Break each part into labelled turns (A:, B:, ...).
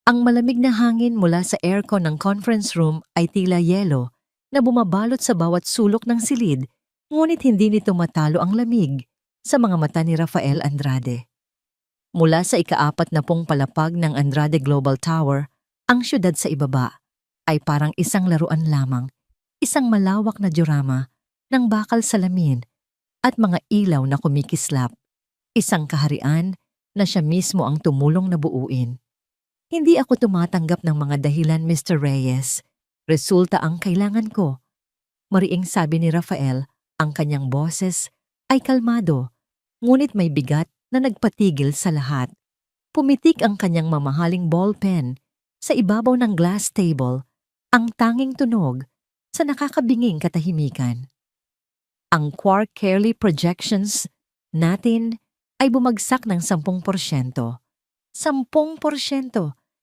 A: Ang malamig na hangin mula sa aircon ng conference room ay tila yelo na bumabalot sa bawat sulok ng silid, ngunit hindi nito matalo ang lamig sa mga mata ni Rafael Andrade. Mula sa ika-4 na pong palapag ng Andrade Global Tower, ang syudad sa ibaba ay parang isang laruan lamang, isang malawak na diorama ng bakal salamin at mga ilaw na kumikislap, isang kaharian na siya mismo ang tumulong na buuin. Hindi ako tumatanggap ng mga dahilan, Mr. Reyes. Resulta ang kailangan ko. Mariing sabi ni Rafael, ang kanyang boses ay kalmado, ngunit may bigat na nagpatigil sa lahat. Pumitik ang kanyang mamahaling ballpen sa ibabaw ng glass table, ang tanging tunog sa nakakabinging katahimikan. Ang quark Cayley projections natin ay bumagsak ng 10%. 10%.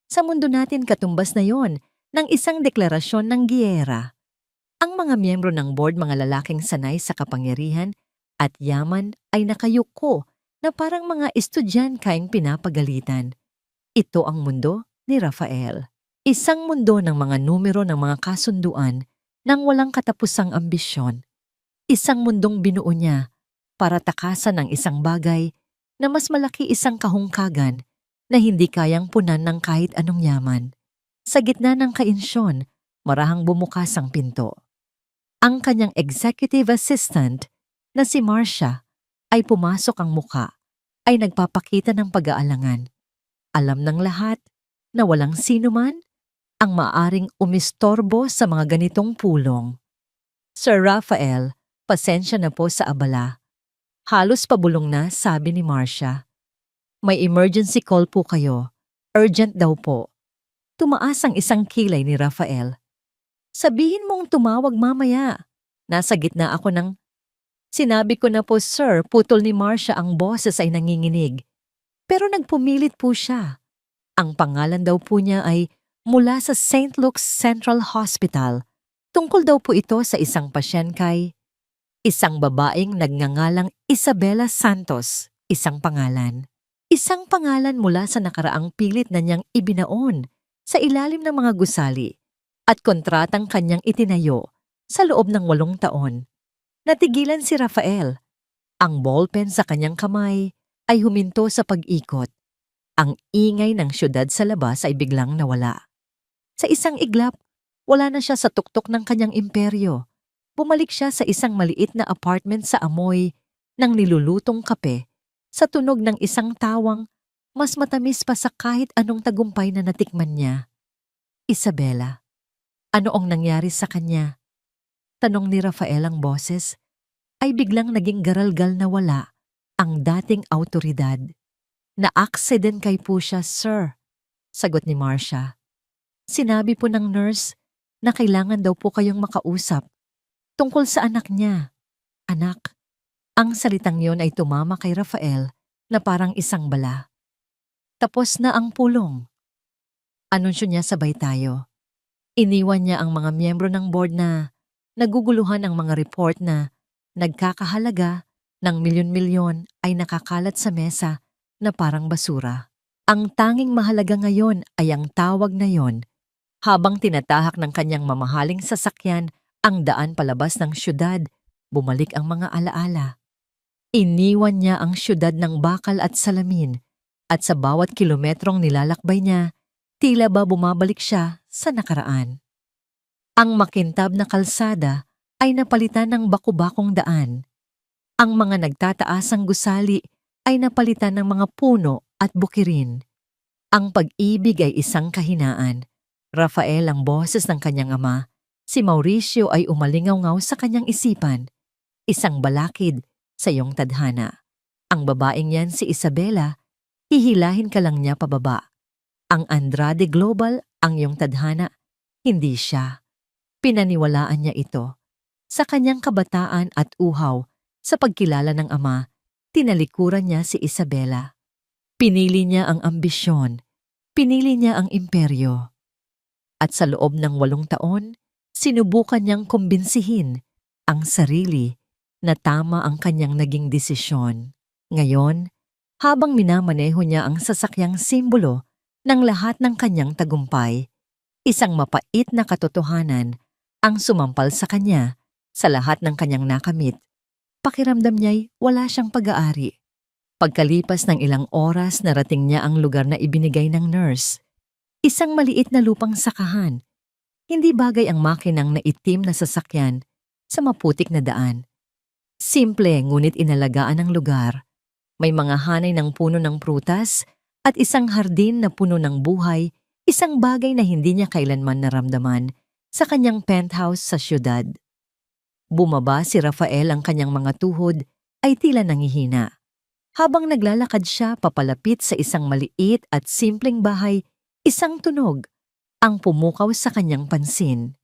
A: Sa mundo natin katumbas na yon ng isang deklarasyon ng giyera. Ang mga miyembro ng board, mga lalaking sanay sa kapangyarihan at yaman ay nakayuko na parang mga estudyanteng pinapagalitan. Ito ang mundo ni Rafael. Isang mundo ng mga numero ng mga kasunduan ng walang katapusang ambisyon. Isang mundong binuo niya para takasan ang isang bagay na mas malaki, isang kahungkagan na hindi kayang punan ng kahit anong yaman. Sa gitna ng kainsyon, marahang bumukas ang pinto. Ang kanyang executive assistant na si Marcia ay pumasok, ang muka ay nagpapakita ng pag-aalangan. Alam ng lahat na walang sinuman ang maaring umistorbo sa mga ganitong pulong. Sir Rafael, pasensya na po sa abala. Halos pabulong na, sabi ni Marcia. May emergency call po kayo. Urgent daw po. Tumaas ang isang kilay ni Rafael. Sabihin mong tumawag mamaya. Nasa gitna ako ng... Sinabi ko na po, sir, putol ni Marcia, ang boses ay nanginginig. Pero nagpumilit po siya. Ang pangalan daw po niya ay mula sa St. Luke's Central Hospital. Tungkol daw po ito sa isang pasyen kay isang babaeng nagngangalang Isabela Santos, isang pangalan. Isang pangalan mula sa nakaraang pilit na niyang ibinaon sa ilalim ng mga gusali at kontratang kanyang itinayo sa loob ng 8 taon. Natigilan si Rafael. Ang ballpen sa kanyang kamay ay huminto sa pag-ikot. Ang ingay ng syudad sa labas ay biglang nawala. Sa isang iglap, wala na siya sa tuktok ng kanyang imperyo. Bumalik siya sa isang maliit na apartment sa amoy ng nilulutong kape, sa tunog ng isang tawang mas matamis pa sa kahit anong tagumpay na natikman niya. Isabela, ano ang nangyari sa kanya? Tanong ni Rafael. Ang boses ay biglang naging garalgal na wala ang dating awtoridad. Na-accident kay po siya, sir, sagot ni Marcia. Sinabi po ng nurse na kailangan daw po kayong makausap tungkol sa anak niya. Anak. Ang salitang yon ay tumama kay Rafael na parang isang bala. Tapos na ang pulong. Anunsyo niya sabay tayo. Iniwan niya ang mga miyembro ng board na naguguluhan. Ang mga report na nagkakahalaga ng milyon-milyon ay nakakalat sa mesa na parang basura. Ang tanging mahalaga ngayon ay ang tawag na yon. Habang tinatahak ng kanyang mamahaling sasakyan ang daan palabas ng syudad, bumalik ang mga alaala. Iniwan niya ang syudad ng bakal at salamin, at sa bawat kilometrong nilalakbay niya, tila ba bumabalik siya sa nakaraan. Ang makintab na kalsada ay napalitan ng baku-bakong daan. Ang mga nagtataasang gusali ay napalitan ng mga puno at bukirin. Ang pag-ibig ay isang kahinaan. Rafael, ang boses ng kanyang ama, si Mauricio ay umalingaw-ngaw sa kanyang isipan. Isang balakid sa iyong tadhana. Ang babaeng yan, si Isabela, hihilahin ka lang niya pababa. Ang Andrade Global, ang iyong tadhana, hindi siya. Pinaniwalaan niya ito. Sa kanyang kabataan at uhaw, sa pagkilala ng ama, tinalikuran niya si Isabela. Pinili niya ang ambisyon, pinili niya ang imperyo. At sa loob ng 8 taon, sinubukan niyang kumbinsihin ang sarili na tama ang kanyang naging desisyon. Ngayon, habang minamaneho niya ang sasakyang simbolo ng lahat ng kanyang tagumpay, isang mapait na katotohanan ang sumampal sa kanya sa lahat ng kanyang nakamit. Pakiramdam niya'y wala siyang pag-aari. Pagkalipas ng ilang oras, narating niya ang lugar na ibinigay ng nurse. Isang maliit na lupang sakahan. Hindi bagay ang makinang na itim na sasakyan sa maputik na daan. Simple ngunit inalagaan ang lugar. May mga hanay ng puno ng prutas at isang hardin na puno ng buhay, isang bagay na hindi niya kailanman naramdaman sa kanyang penthouse sa syudad. Bumaba si Rafael, ang kanyang mga tuhod ay tila nangihina. Habang naglalakad siya papalapit sa isang maliit at simpleng bahay, isang tunog ang pumukaw sa kanyang pansin.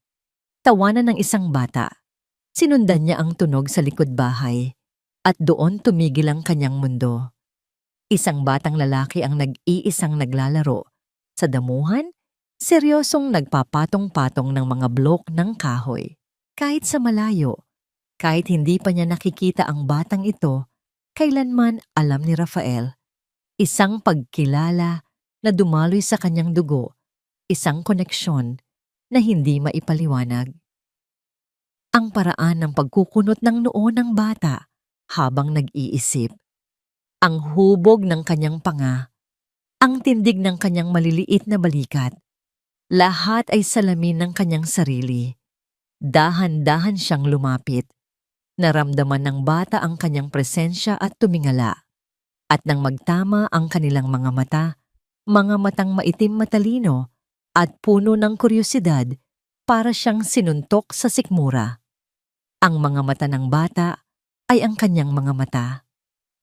A: Tawanan ng isang bata. Sinundan niya ang tunog sa likod bahay at doon tumigil ang kanyang mundo. Isang batang lalaki ang nag-iisang naglalaro. Sa damuhan, seryosong nagpapatong-patong ng mga blok ng kahoy. Kahit sa malayo, kahit hindi pa niya nakikita ang batang ito, kailanman alam ni Rafael. Isang pagkilala na dumaloy sa kanyang dugo, isang koneksyon na hindi maipaliwanag. Ang paraan ng pagkukunot ng noo ng bata habang nag-iisip, ang hubog ng kanyang panga, ang tindig ng kanyang maliliit na balikat, lahat ay salamin ng kanyang sarili. Dahan-dahan siyang lumapit. Naramdaman ng bata ang kanyang presensya at tumingala. At nang magtama ang kanilang mga matang maitim matalino at puno ng kuryosidad, para siyang sinuntok sa sikmura. Ang mga mata ng bata ay ang kanyang mga mata.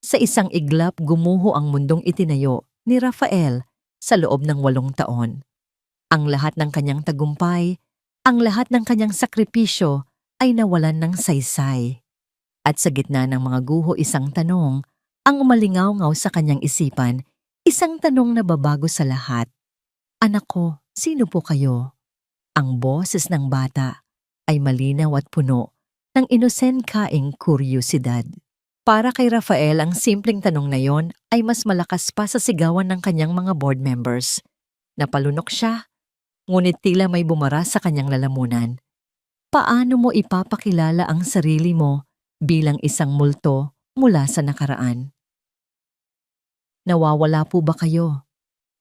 A: Sa isang iglap gumuho ang mundong itinayo ni Rafael sa loob ng 8 taon. Ang lahat ng kanyang tagumpay, ang lahat ng kanyang sakripisyo ay nawalan ng saysay. At sa gitna ng mga guho, isang tanong ang umalingaw-ngaw sa kanyang isipan, isang tanong na babago sa lahat. Anak ko, sino po kayo? Ang boses ng bata ay malinaw at puno ng inosenkaing kuryosidad. Para kay Rafael, ang simpleng tanong na yon ay mas malakas pa sa sigawan ng kanyang mga board members. Napalunok siya, ngunit tila may bumara sa kanyang lalamunan. Paano mo ipapakilala ang sarili mo bilang isang multo mula sa nakaraan? Nawawala po ba kayo?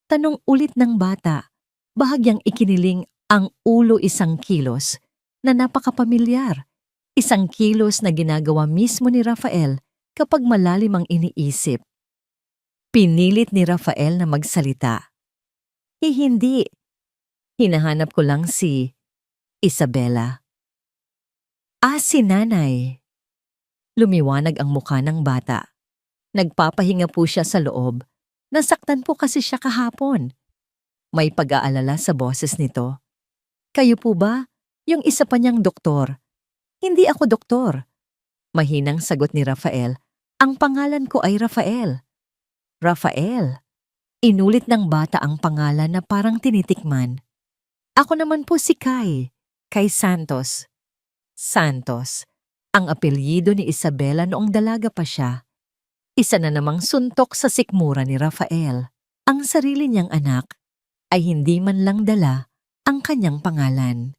A: Tanong ulit ng bata, bahagyang ikiniling ang ulo, isang kilos na napakapamilyar. Isang kilos na ginagawa mismo ni Rafael kapag malalim ang iniisip. Pinilit ni Rafael na magsalita. Hindi. Hinahanap ko lang si Isabela. Si nanay. Lumiwanag ang mukha ng bata. Nagpapahinga po siya sa loob. Nasaktan po kasi siya kahapon. May pag-aalala sa boses nito. Kayo po ba? Yung isa pa niyang doktor. Hindi ako doktor. Mahinang sagot ni Rafael. Ang pangalan ko ay Rafael. Rafael. Inulit ng bata ang pangalan na parang tinitikman. Ako naman po si Kai. Kai Santos. Santos. Ang apelyido ni Isabela noong dalaga pa siya. Isa na namang suntok sa sikmura ni Rafael. Ang sarili niyang anak ay hindi man lang dala ang kanyang pangalan.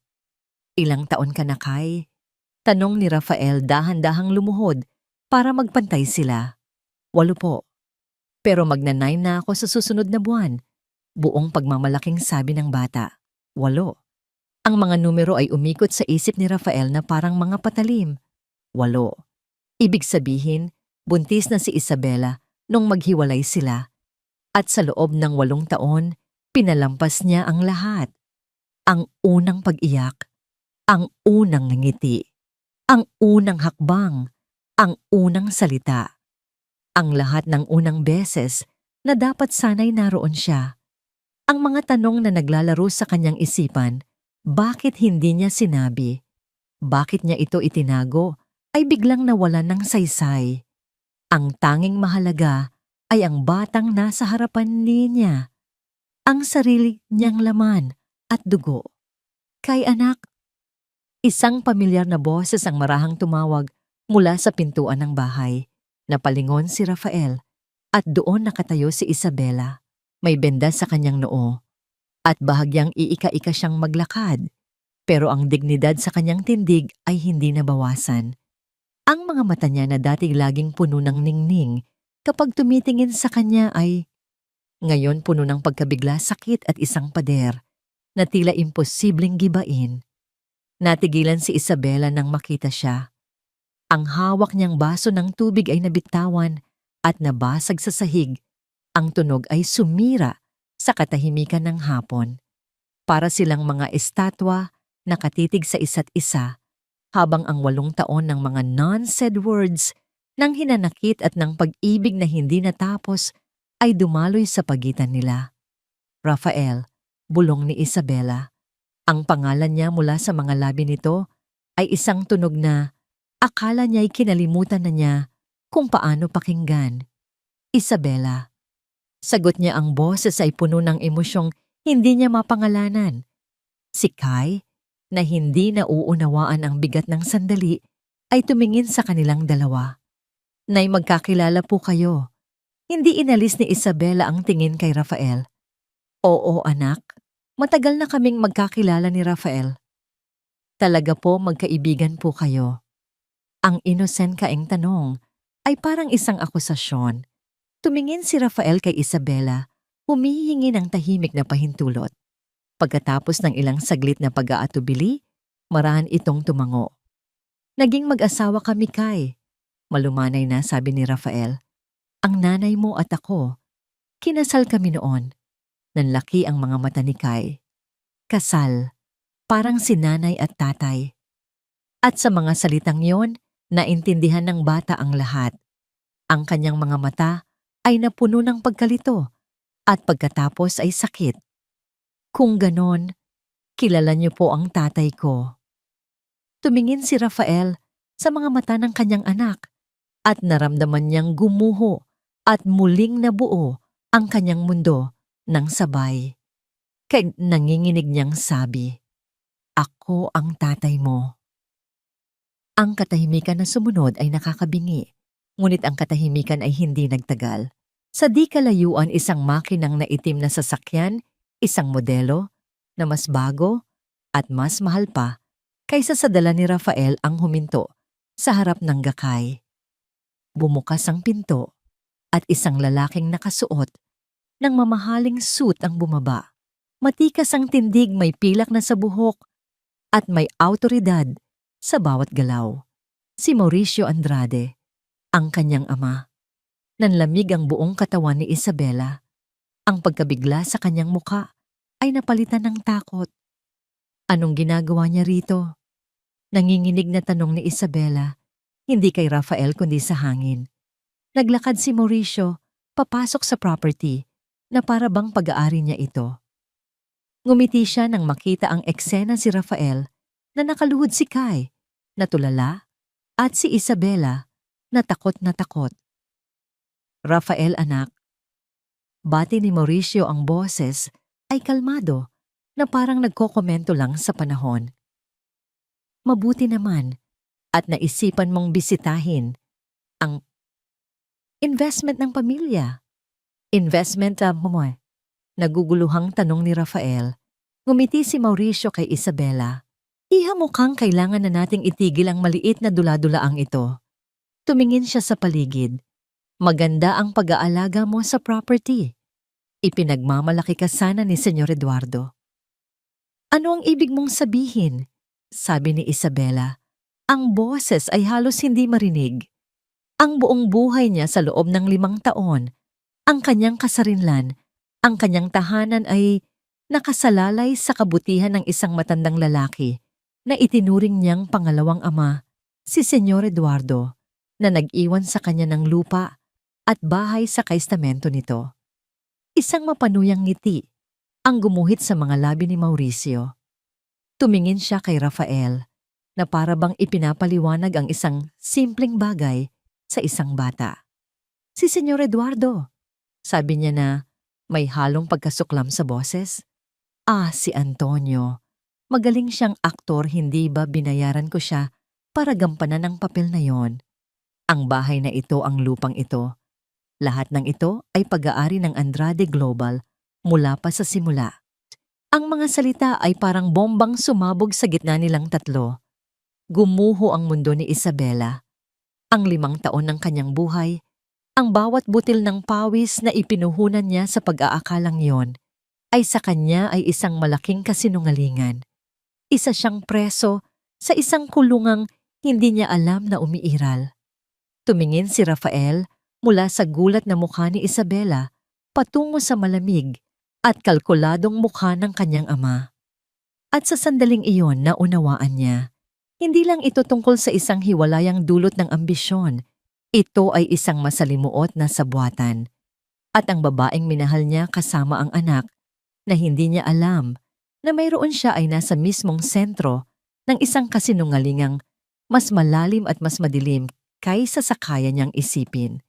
A: Ilang taon ka na, Kai? Tanong ni Rafael, dahan-dahang lumuhod para magpantay sila. 8 po. Pero magna-9 na ako sa susunod na buwan. Buong pagmamalaking sabi ng bata. 8. Ang mga numero ay umikot sa isip ni Rafael na parang mga patalim. 8. Ibig sabihin, buntis na si Isabela nung maghiwalay sila. At sa loob ng 8 taon, pinalampas niya ang lahat. Ang unang pag-iyak, ang unang ngiti, ang unang hakbang, ang unang salita. Ang lahat ng unang beses na dapat sana'y naroon siya. Ang mga tanong na naglalaro sa kanyang isipan, bakit hindi niya sinabi? Bakit niya ito itinago? Ay biglang nawalan ng saysay. Ang tanging mahalaga ay ang batang nasa harapan niya. Ang sarili niyang laman at dugo. Kay anak. Isang pamilyar na boses ang marahang tumawag mula sa pintuan ng bahay. Napalingon si Rafael at doon nakatayo si Isabela. May benda sa kanyang noo at bahagyang iika-ika siyang maglakad, pero ang dignidad sa kanyang tindig ay hindi nabawasan. Ang mga mata niya na dati laging puno ng ningning kapag tumitingin sa kanya ay ngayon puno ng pagkabigla, sakit at isang pader na tila imposibleng gibain. Natigilan si Isabela nang makita siya. Ang hawak niyang baso ng tubig ay nabitawan at nabasag sa sahig. Ang tunog ay sumira sa katahimikan ng hapon. Para silang mga estatwa nakatitig sa isa't isa habang ang 8 taon ng mga non-said words ng hinanakit at ng pag-ibig na hindi natapos ay dumaloy sa pagitan nila. Rafael, bulong ni Isabela. Ang pangalan niya mula sa mga labi nito ay isang tunog na akala niya'y kinalimutan na niya kung paano pakinggan. Isabela. Sagot niya, ang boses ay puno ng emosyong hindi niya mapangalanan. Si Kai, na hindi nauunawaan ang bigat ng sandali, ay tumingin sa kanilang dalawa. Nay, magkakilala po kayo. Hindi inalis ni Isabela ang tingin kay Rafael. Oo, anak. Matagal na kaming magkakilala ni Rafael. Talaga po, magkaibigan po kayo. Ang innocent kaing tanong ay parang isang akusasyon. Tumingin si Rafael kay Isabela, humihingi ng tahimik na pahintulot. Pagkatapos ng ilang saglit na pag-aatubili, marahan itong tumango. Naging mag-asawa kami, Kai. Malumanay na, sabi ni Rafael. Ang nanay mo at ako, kinasal kami noon. Nanlaki ang mga mata ni Kai. Kasal, parang si nanay at tatay. At sa mga salitang yon, naintindihan ng bata ang lahat. Ang kanyang mga mata ay napuno ng pagkalito at pagkatapos ay sakit. Kung ganon, kilala niyo po ang tatay ko. Tumingin si Rafael sa mga mata ng kanyang anak at naramdaman niyang gumuho at muling nabuo ang kanyang mundo ng sabay. Kaya nanginginig niyang sabi, ako ang tatay mo. Ang katahimikan na sumunod ay nakakabingi, ngunit ang katahimikan ay hindi nagtagal. Sa di kalayuan, isang makinang na itim na sasakyan, isang modelo na mas bago at mas mahal pa kaysa sa dala ni Rafael ang huminto sa harap ng gakay. Bumukas ang pinto at isang lalaking nakasuot ng mamahaling suit ang bumaba. Matikas ang tindig, may pilak na sa buhok at may awtoridad sa bawat galaw. Si Mauricio Andrade, ang kanyang ama. Nanlamig ang buong katawan ni Isabela. Ang pagkabigla sa kanyang muka ay napalitan ng takot. Anong ginagawa niya rito? Nanginginig na tanong ni Isabela, hindi kay Rafael kundi sa hangin. Naglakad si Mauricio papasok sa property na para bang pag-aari niya ito. Ngumiti siya nang makita ang eksena si Rafael na nakaluhod si Kai, natulala, at si Isabela na takot na takot. Rafael, anak. Bati ni Mauricio, ang boses ay kalmado na parang nagkokomento lang sa panahon. Mabuti naman at naisipan mong bisitahin ang investment ng pamilya. Investment mo eh. Naguguluhang tanong ni Rafael. Ngumiti si Mauricio kay Isabela. Iha, mukhang kailangan na nating itigil ang maliit na dula-dulaang ito. Tumingin siya sa paligid. Maganda ang pag-aalaga mo sa property. Ipinagmamalaki ka sana ni Senyor Eduardo. Ano ang ibig mong sabihin? Sabi ni Isabela. Ang boses ay halos hindi marinig. Ang buong buhay niya sa loob ng 5 taon, ang kanyang kasarinlan, ang kanyang tahanan ay nakasalalay sa kabutihan ng isang matandang lalaki na itinuring niyang pangalawang ama, si Senyor Eduardo, na nag-iwan sa kanya ng lupa at bahay sa kaistamento nito. Isang mapanuyang ngiti ang gumuhit sa mga labi ni Mauricio. Tumingin siya kay Rafael na para bang ipinapaliwanag ang isang simpleng bagay sa isang bata. Si Senyor Eduardo, sabi niya na may halong pagkasuklam sa boses. Si Antonio. Magaling siyang aktor, hindi ba binayaran ko siya para gampanan ang papel na yon? Ang bahay na ito, ang lupang ito. Lahat ng ito ay pag-aari ng Andrade Global mula pa sa simula. Ang mga salita ay parang bombang sumabog sa gitna nilang tatlo. Gumuho ang mundo ni Isabela. Ang 5 taon ng kanyang buhay, ang bawat butil ng pawis na ipinuhunan niya sa pag-aakalang yon, ay sa kanya ay isang malaking kasinungalingan. Isa siyang preso sa isang kulungang hindi niya alam na umiiral. Tumingin si Rafael mula sa gulat na mukha ni Isabela patungo sa malamig at kalkuladong mukha ng kanyang ama. At sa sandaling iyon naunawaan niya, hindi lang ito tungkol sa isang hiwalayang dulot ng ambisyon. Ito ay isang masalimuot na sabwatan. At ang babaeng minahal niya kasama ang anak na hindi niya alam na mayroon siya ay nasa mismong sentro ng isang kasinungalingang mas malalim at mas madilim kaysa sa kaya niyang isipin.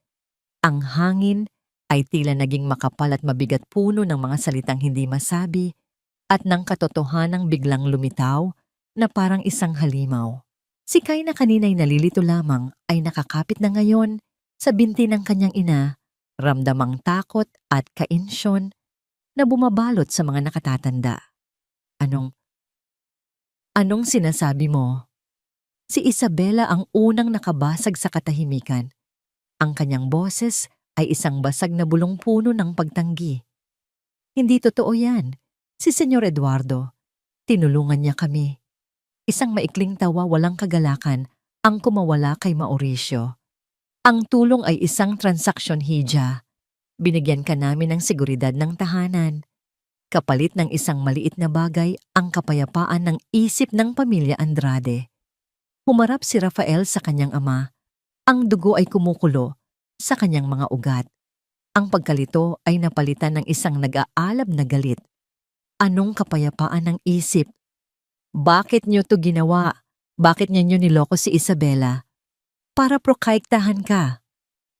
A: Ang hangin ay tila naging makapal at mabigat puno ng mga salitang hindi masabi at ng katotohanang biglang lumitaw na parang isang halimaw. Si Kay na kanina'y nalilito lamang ay nakakapit na ngayon sa binti ng kanyang ina, ramdamang takot at kainsyon na bumabalot sa mga nakatatanda. Anong sinasabi mo? Si Isabela ang unang nakabasag sa katahimikan. Ang kanyang boses ay isang basag na bulong-puno ng pagtanggi. Hindi totoo yan. Si Senyor Eduardo, tinulungan niya kami. Isang maikling tawa walang kagalakan ang kumawala kay Mauricio. Ang tulong ay isang transaksyon hija. Binigyan ka namin ng seguridad ng tahanan. Kapalit ng isang maliit na bagay ang kapayapaan ng isip ng pamilya Andrade. Humarap si Rafael sa kanyang ama. Ang dugo ay kumukulo sa kanyang mga ugat. Ang pagkalito ay napalitan ng isang nag-aalab na galit. Anong kapayapaan ng isip? Bakit niyo to ginawa? Bakit niyo niloko si Isabela? Para prokaiktahan ka.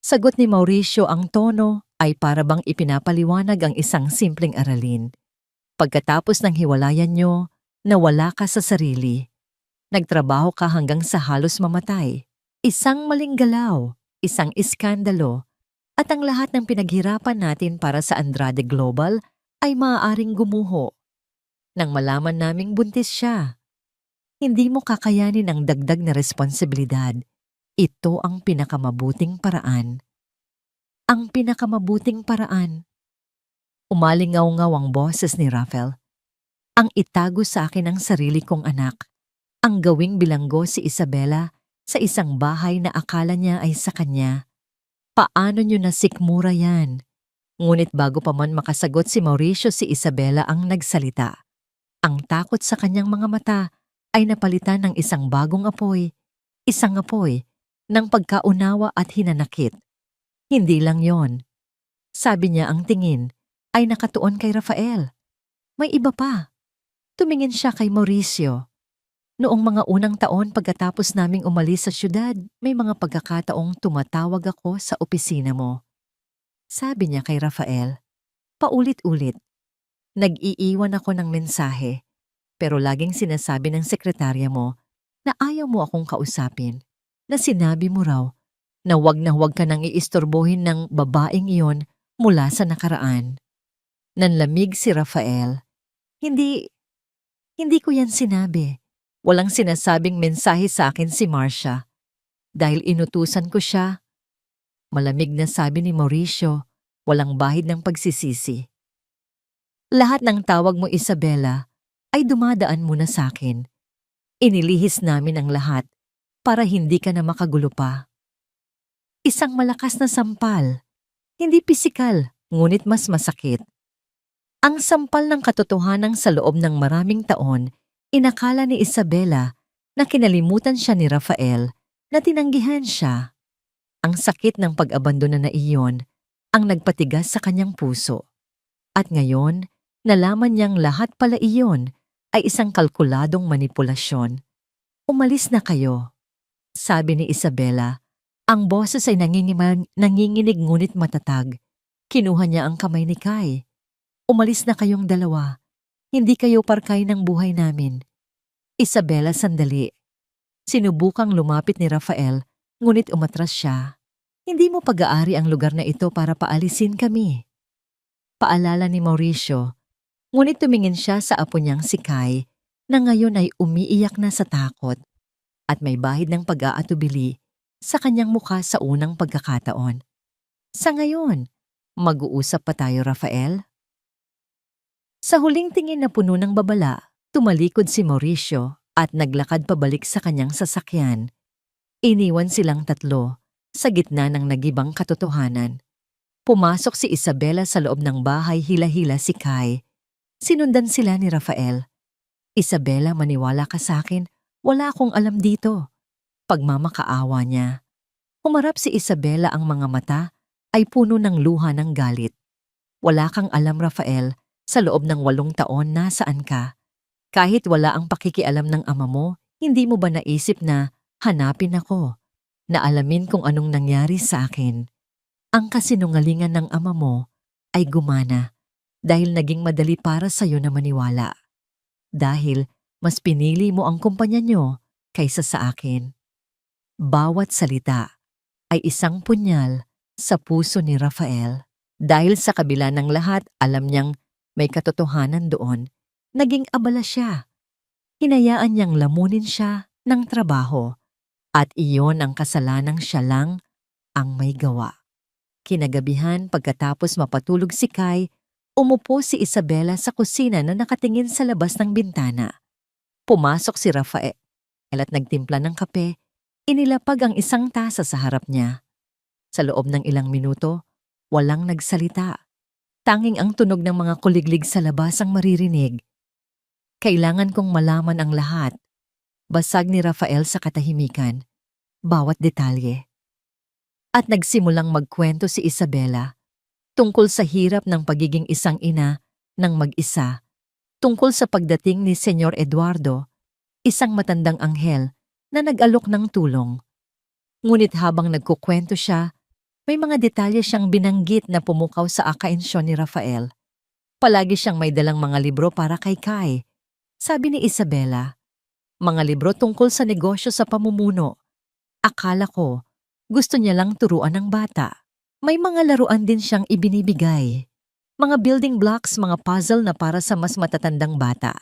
A: Sagot ni Mauricio, ang tono ay para bang ipinapaliwanag ang isang simpleng aralin. Pagkatapos ng hiwalayan niyo, nawala ka sa sarili. Nagtrabaho ka hanggang sa halos mamatay. Isang maling galaw, isang iskandalo, at ang lahat ng pinaghirapan natin para sa Andrade Global ay maaaring gumuho. Nang malaman naming buntis siya, hindi mo kakayanin ang dagdag na responsibilidad. Ito ang pinakamabuting paraan. Ang pinakamabuting paraan. Umalingaw-ngaw ang boses ni Rafael. Ang itago sa akin ang sarili kong anak. Ang gawing bilanggo si Isabela sa isang bahay na akala niya ay sa kanya. Paano niyo nasikmura yan? Ngunit bago pa man makasagot si Mauricio, si Isabela ang nagsalita. Ang takot sa kanyang mga mata ay napalitan ng isang bagong apoy. Isang apoy ng pagkaunawa at hinanakit. Hindi lang yon. Sabi niya ang tingin ay nakatuon kay Rafael. May iba pa. Tumingin siya kay Mauricio. Noong mga unang taon pagkatapos naming umalis sa syudad, may mga pagkakataong tumatawag ako sa opisina mo. Sabi niya kay Rafael, paulit-ulit. Nag-iiwan ako ng mensahe, pero laging sinasabi ng sekretarya mo na ayaw mo akong kausapin, na sinabi mo raw na huwag ka nang iistorbohin ng babaeng iyon mula sa nakaraan. Nanlamig si Rafael. Hindi ko yan sinabi. Walang sinasabing mensahe sa akin si Marcia. Dahil inutusan ko siya. Malamig na sabi ni Mauricio, walang bahid ng pagsisisi. Lahat ng tawag mo, Isabela, ay dumadaan muna sa akin. Inilihis namin ang lahat para hindi ka na makagulo pa. Isang malakas na sampal, hindi pisikal, ngunit mas masakit. Ang sampal ng katotohanan sa loob ng maraming taon, inakala ni Isabela na kinalimutan siya ni Rafael, na tinanggihan siya. Ang sakit ng pag-abandona na iyon ang nagpatigas sa kanyang puso. At ngayon, nalaman niyang lahat pala iyon ay isang kalkuladong manipulasyon. Umalis na kayo, sabi ni Isabela. Ang boses ay nanginginig ngunit matatag. Kinuha niya ang kamay ni Kay. Umalis na kayong dalawa. Hindi kayo parkay ng buhay namin. Isabela, sandali. Sinubukang lumapit ni Rafael, ngunit umatras siya. Hindi mo pag-aari ang lugar na ito para paalisin kami. Paalala ni Mauricio, ngunit tumingin siya sa apo niyang si Kai na ngayon ay umiiyak na sa takot at may bahid ng pag-aatubili sa kanyang mukha sa unang pagkakataon. Sa ngayon, mag-uusap pa tayo, Rafael? Sa huling tingin na puno ng babala, tumalikod si Mauricio at naglakad pabalik sa kanyang sasakyan. Iniwan silang tatlo sa gitna ng nagibang katotohanan. Pumasok si Isabela sa loob ng bahay, hila-hila si Kai. Sinundan sila ni Rafael. Isabela, maniwala ka sa akin, wala akong alam dito. Pagmamakaawa niya. Humarap si Isabela, ang mga mata ay puno ng luha ng galit. Wala kang alam, Rafael, sa loob ng 8 taon nasaan ka. Kahit wala ang pakikialam ng ama mo, hindi mo ba naisip na hanapin ako, na alamin kung anong nangyari sa akin? Ang kasinungalingan ng ama mo ay gumana dahil naging madali para sa'yo na maniwala. Dahil mas pinili mo ang kumpanya nyo kaysa sa akin. Bawat salita ay isang punyal sa puso ni Rafael. Dahil sa kabila ng lahat, alam niyang may katotohanan doon. Naging abala siya. Hinayaan niyang lamunin siya ng trabaho at iyon ang kasalanang siya lang ang may gawa. Kinagabihan, pagkatapos mapatulog si Kai, umupo si Isabela sa kusina na nakatingin sa labas ng bintana. Pumasok si Rafael at nagtimpla ng kape, inilapag ang isang tasa sa harap niya. Sa loob ng ilang minuto, walang nagsalita. Tanging ang tunog ng mga kuliglig sa labas ang maririnig. Kailangan kong malaman ang lahat. Basag ni Rafael sa katahimikan. Bawat detalye. At nagsimulang magkwento si Isabela tungkol sa hirap ng pagiging isang ina ng mag-isa, tungkol sa pagdating ni Senyor Eduardo, isang matandang anghel na nag-alok ng tulong. Ngunit habang nagkukwento siya, may mga detalye siyang binanggit na pumukaw sa akaensyon ni Rafael. Palagi siyang may dalang mga libro para kay Kai. Sabi ni Isabela, mga libro tungkol sa negosyo sa pamumuno. Akala ko, gusto niya lang turuan ng bata. May mga laruan din siyang ibinibigay. Mga building blocks, mga puzzle na para sa mas matatandang bata.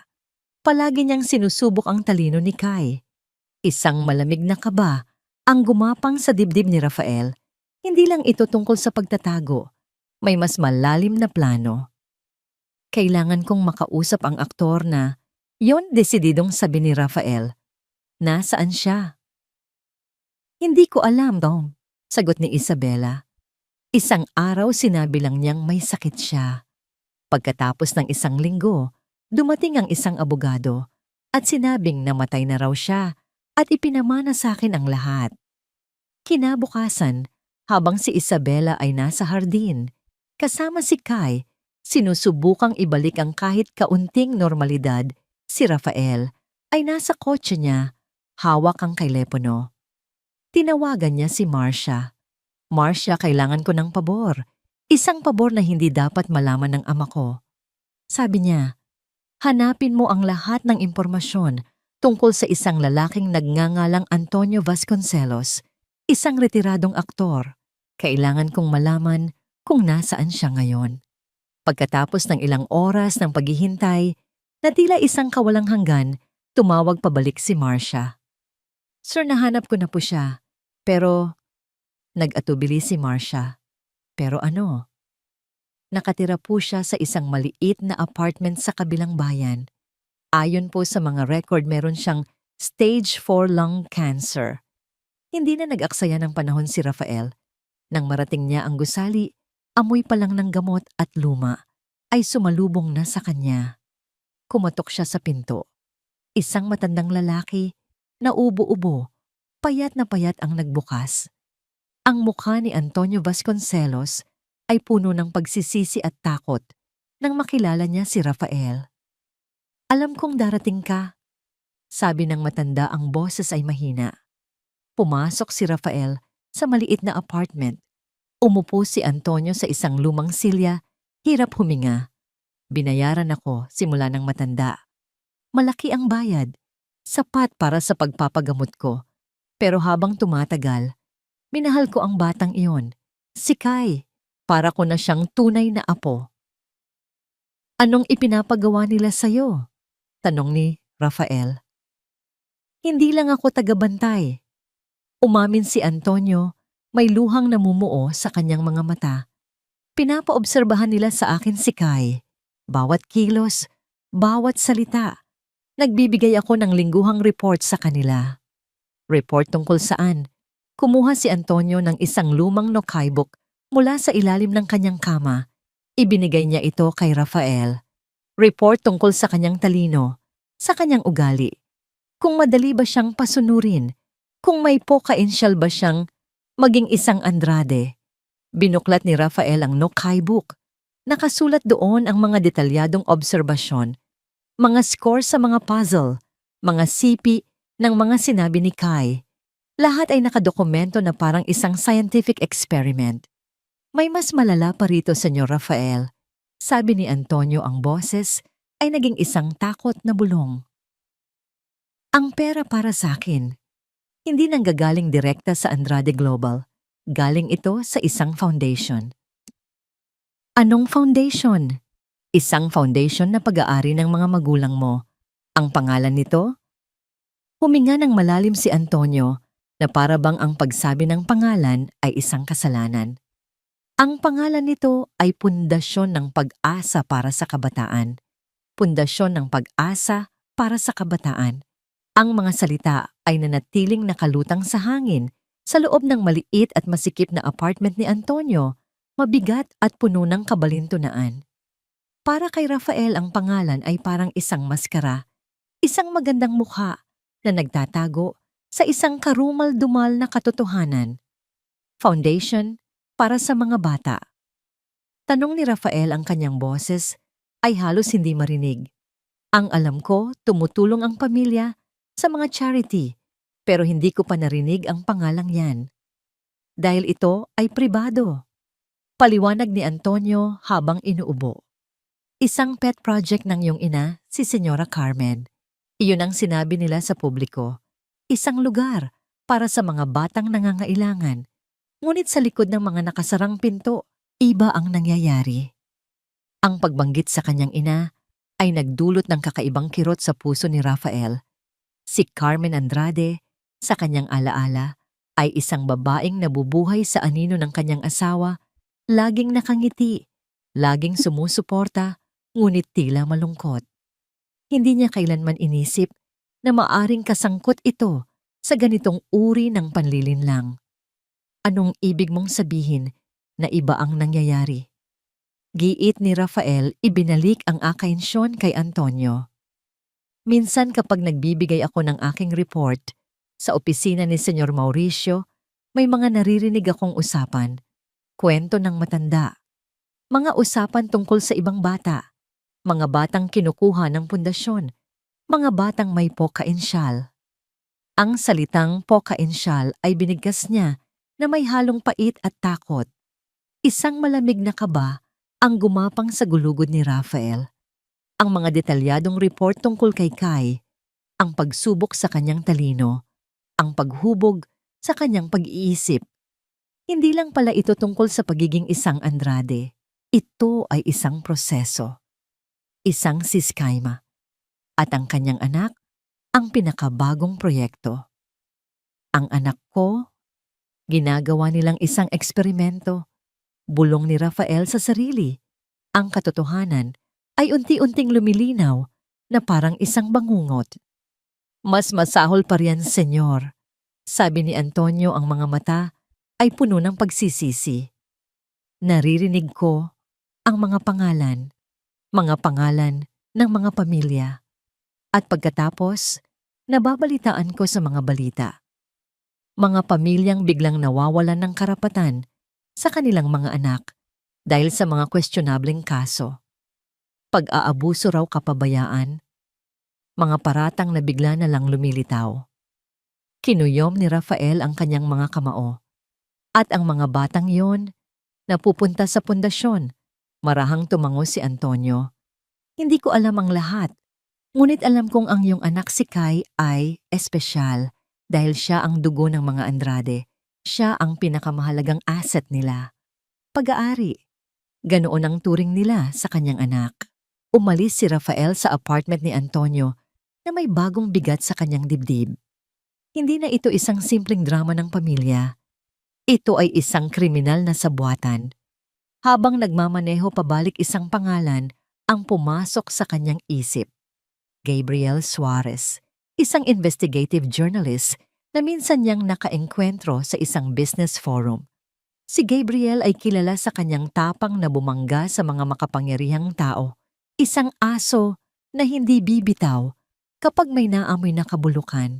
A: Palagi niyang sinusubok ang talino ni Kai. Isang malamig na kaba ang gumapang sa dibdib ni Rafael. Hindi lang ito tungkol sa pagtatago. May mas malalim na plano. Kailangan kong makausap ang aktor na, yon desididong sabi ni Rafael. Nasaan siya? Hindi ko alam, Tom, sagot ni Isabela. Isang araw sinabi lang niyang may sakit siya. Pagkatapos ng 1 linggo, dumating ang isang abogado at sinabing namatay na raw siya at ipinamana sa akin ang lahat. Kinabukasan, habang si Isabela ay nasa hardin, kasama si Kai, sinusubukang ibalik ang kahit kaunting normalidad, si Rafael ay nasa kotse niya, hawak ang telepono. Tinawagan niya si Marcia. Marcia, kailangan ko ng pabor. Isang pabor na hindi dapat malaman ng ama ko. Sabi niya, hanapin mo ang lahat ng impormasyon tungkol sa isang lalaking nagngangalang Antonio Vasconcelos, isang retiradong aktor. Kailangan kong malaman kung nasaan siya ngayon. Pagkatapos ng ilang oras ng paghihintay, na tila isang kawalang hanggan, tumawag pabalik si Marcia. Sir, nahanap ko na po siya. Pero, nag-atubili si Marcia. Pero ano? Nakatira po siya sa isang maliit na apartment sa kabilang bayan. Ayon po sa mga record, meron siyang stage 4 lung cancer. Hindi na nag-aksaya ng panahon si Rafael. Nang marating niya ang gusali, amoy pa lang ng gamot at luma, ay sumalubong na sa kanya. Kumatok siya sa pinto. Isang matandang lalaki na ubo-ubo, payat na payat ang nagbukas. Ang mukha ni Antonio Vasconcelos ay puno ng pagsisisi at takot nang makilala niya si Rafael. Alam kong darating ka, sabi ng matanda, ang boses ay mahina. Pumasok si Rafael sa maliit na apartment. Umupo si Antonio sa isang lumang silya, hirap huminga. Binayaran ako simula ng matanda. Malaki ang bayad, sapat para sa pagpapagamot ko. Pero habang tumatagal, minahal ko ang batang iyon, si Kai, para ko na siyang tunay na apo. Anong ipinapagawa nila sa'yo? Tanong ni Rafael. Hindi lang ako tagabantay. Umamin si Antonio, may luhang namumuo sa kanyang mga mata. Pinapaobserbahan nila sa akin si Kai. Bawat kilos, bawat salita. Nagbibigay ako ng lingguhang report sa kanila. Report tungkol saan? Kumuha si Antonio ng isang lumang notebook mula sa ilalim ng kanyang kama. Ibinigay niya ito kay Rafael. Report tungkol sa kanyang talino, sa kanyang ugali. Kung madali ba siyang pasunurin, kung may potential ba siyang maging isang Andrade. Binuklat ni Rafael ang notebook. Nakasulat doon ang mga detalyadong obserbasyon, mga score sa mga puzzle, mga sipi ng mga sinabi ni Kai. Lahat ay nakadokumento na parang isang scientific experiment. May mas malala pa rito, Senyor Rafael. Sabi ni Antonio, ang boses ay naging isang takot na bulong. Ang pera para sa akin, hindi nanggagaling direkta sa Andrade Global. Galing ito sa isang foundation. Anong foundation? Isang foundation na pag-aari ng mga magulang mo. Ang pangalan nito? Huminga ng malalim si Antonio na para bang ang pagsabi ng pangalan ay isang kasalanan. Ang pangalan nito ay Pundasyon ng Pag-asa para sa Kabataan. Pundasyon ng Pag-asa para sa Kabataan. Ang mga salita ay nanatiling nakalutang sa hangin sa loob ng maliit at masikip na apartment ni Antonio, mabigat at puno ng kabalintunaan. Para kay Rafael ang pangalan ay parang isang maskara, isang magandang mukha na nagtatago sa isang karumal-dumal na katotohanan. Foundation para sa mga bata. Tanong ni Rafael, ang kanyang boses ay halos hindi marinig. Ang alam ko, tumutulong ang pamilya sa mga charity, pero hindi ko pa narinig ang pangalang yan. Dahil ito ay pribado. Paliwanag ni Antonio habang inuubo. Isang pet project ng iyong ina, si Senyora Carmen. Iyon ang sinabi nila sa publiko. Isang lugar para sa mga batang nangangailangan. Ngunit sa likod ng mga nakasarang pinto, iba ang nangyayari. Ang pagbanggit sa kanyang ina ay nagdulot ng kakaibang kirot sa puso ni Rafael. Si Carmen Andrade, sa kanyang alaala, ay isang babaeng nabubuhay sa anino ng kanyang asawa, laging nakangiti, laging sumusuporta, ngunit tila malungkot. Hindi niya kailanman inisip na maaring kasangkot ito sa ganitong uri ng panlilinlang. Anong ibig mong sabihin na iba ang nangyayari? Giit ni Rafael, ibinalik ang atensyon kay Antonio. Minsan kapag nagbibigay ako ng aking report sa opisina ni Senyor Mauricio, may mga naririnig akong usapan, kwento ng matanda, mga usapan tungkol sa ibang bata, mga batang kinukuha ng pundasyon, mga batang may potential. Ang salitang potential ay binigkas niya na may halong pait at takot. Isang malamig na kaba ang gumapang sa gulugod ni Rafael. Ang mga detalyadong report tungkol kay Kai, ang pagsubok sa kanyang talino, ang paghubog sa kanyang pag-iisip. Hindi lang pala ito tungkol sa pagiging isang Andrade. Ito ay isang proseso, isang siskaima. At ang kanyang anak, ang pinakabagong proyekto. Ang anak ko, ginagawa nilang isang eksperimento. Bulong ni Rafael sa sarili. Ang katotohanan ay unti-unting lumilinaw na parang isang bangungot. Mas masahol pa riyan, Senyor. Sabi ni Antonio, ang mga mata ay puno ng pagsisisi. Naririnig ko ang mga pangalan ng mga pamilya. At pagkatapos, nababalitaan ko sa mga balita. Mga pamilyang biglang nawawalan ng karapatan sa kanilang mga anak dahil sa mga questionableng kaso. Pag-aabuso raw, kapabayaan, mga paratang na bigla na lang lumilitaw. Kinuyom ni Rafael ang kanyang mga kamao. At ang mga batang yon, napupunta sa pundasyon. Marahang tumango si Antonio. Hindi ko alam ang lahat, ngunit alam kong ang iyong anak si Kai ay espesyal dahil siya ang dugo ng mga Andrade. Siya ang pinakamahalagang asset nila. Pag-aari. Ganoon ang turing nila sa kanyang anak. Umalis si Rafael sa apartment ni Antonio na may bagong bigat sa kanyang dibdib. Hindi na ito isang simpleng drama ng pamilya. Ito ay isang kriminal na sabwatan. Habang nagmamaneho pabalik, isang pangalan ang pumasok sa kanyang isip. Gabriel Suarez, isang investigative journalist na minsan niyang nakaengkwentro sa isang business forum. Si Gabriel ay kilala sa kanyang tapang na bumangga sa mga makapangyarihang tao. Isang aso na hindi bibitaw kapag may naamoy na kabulukan.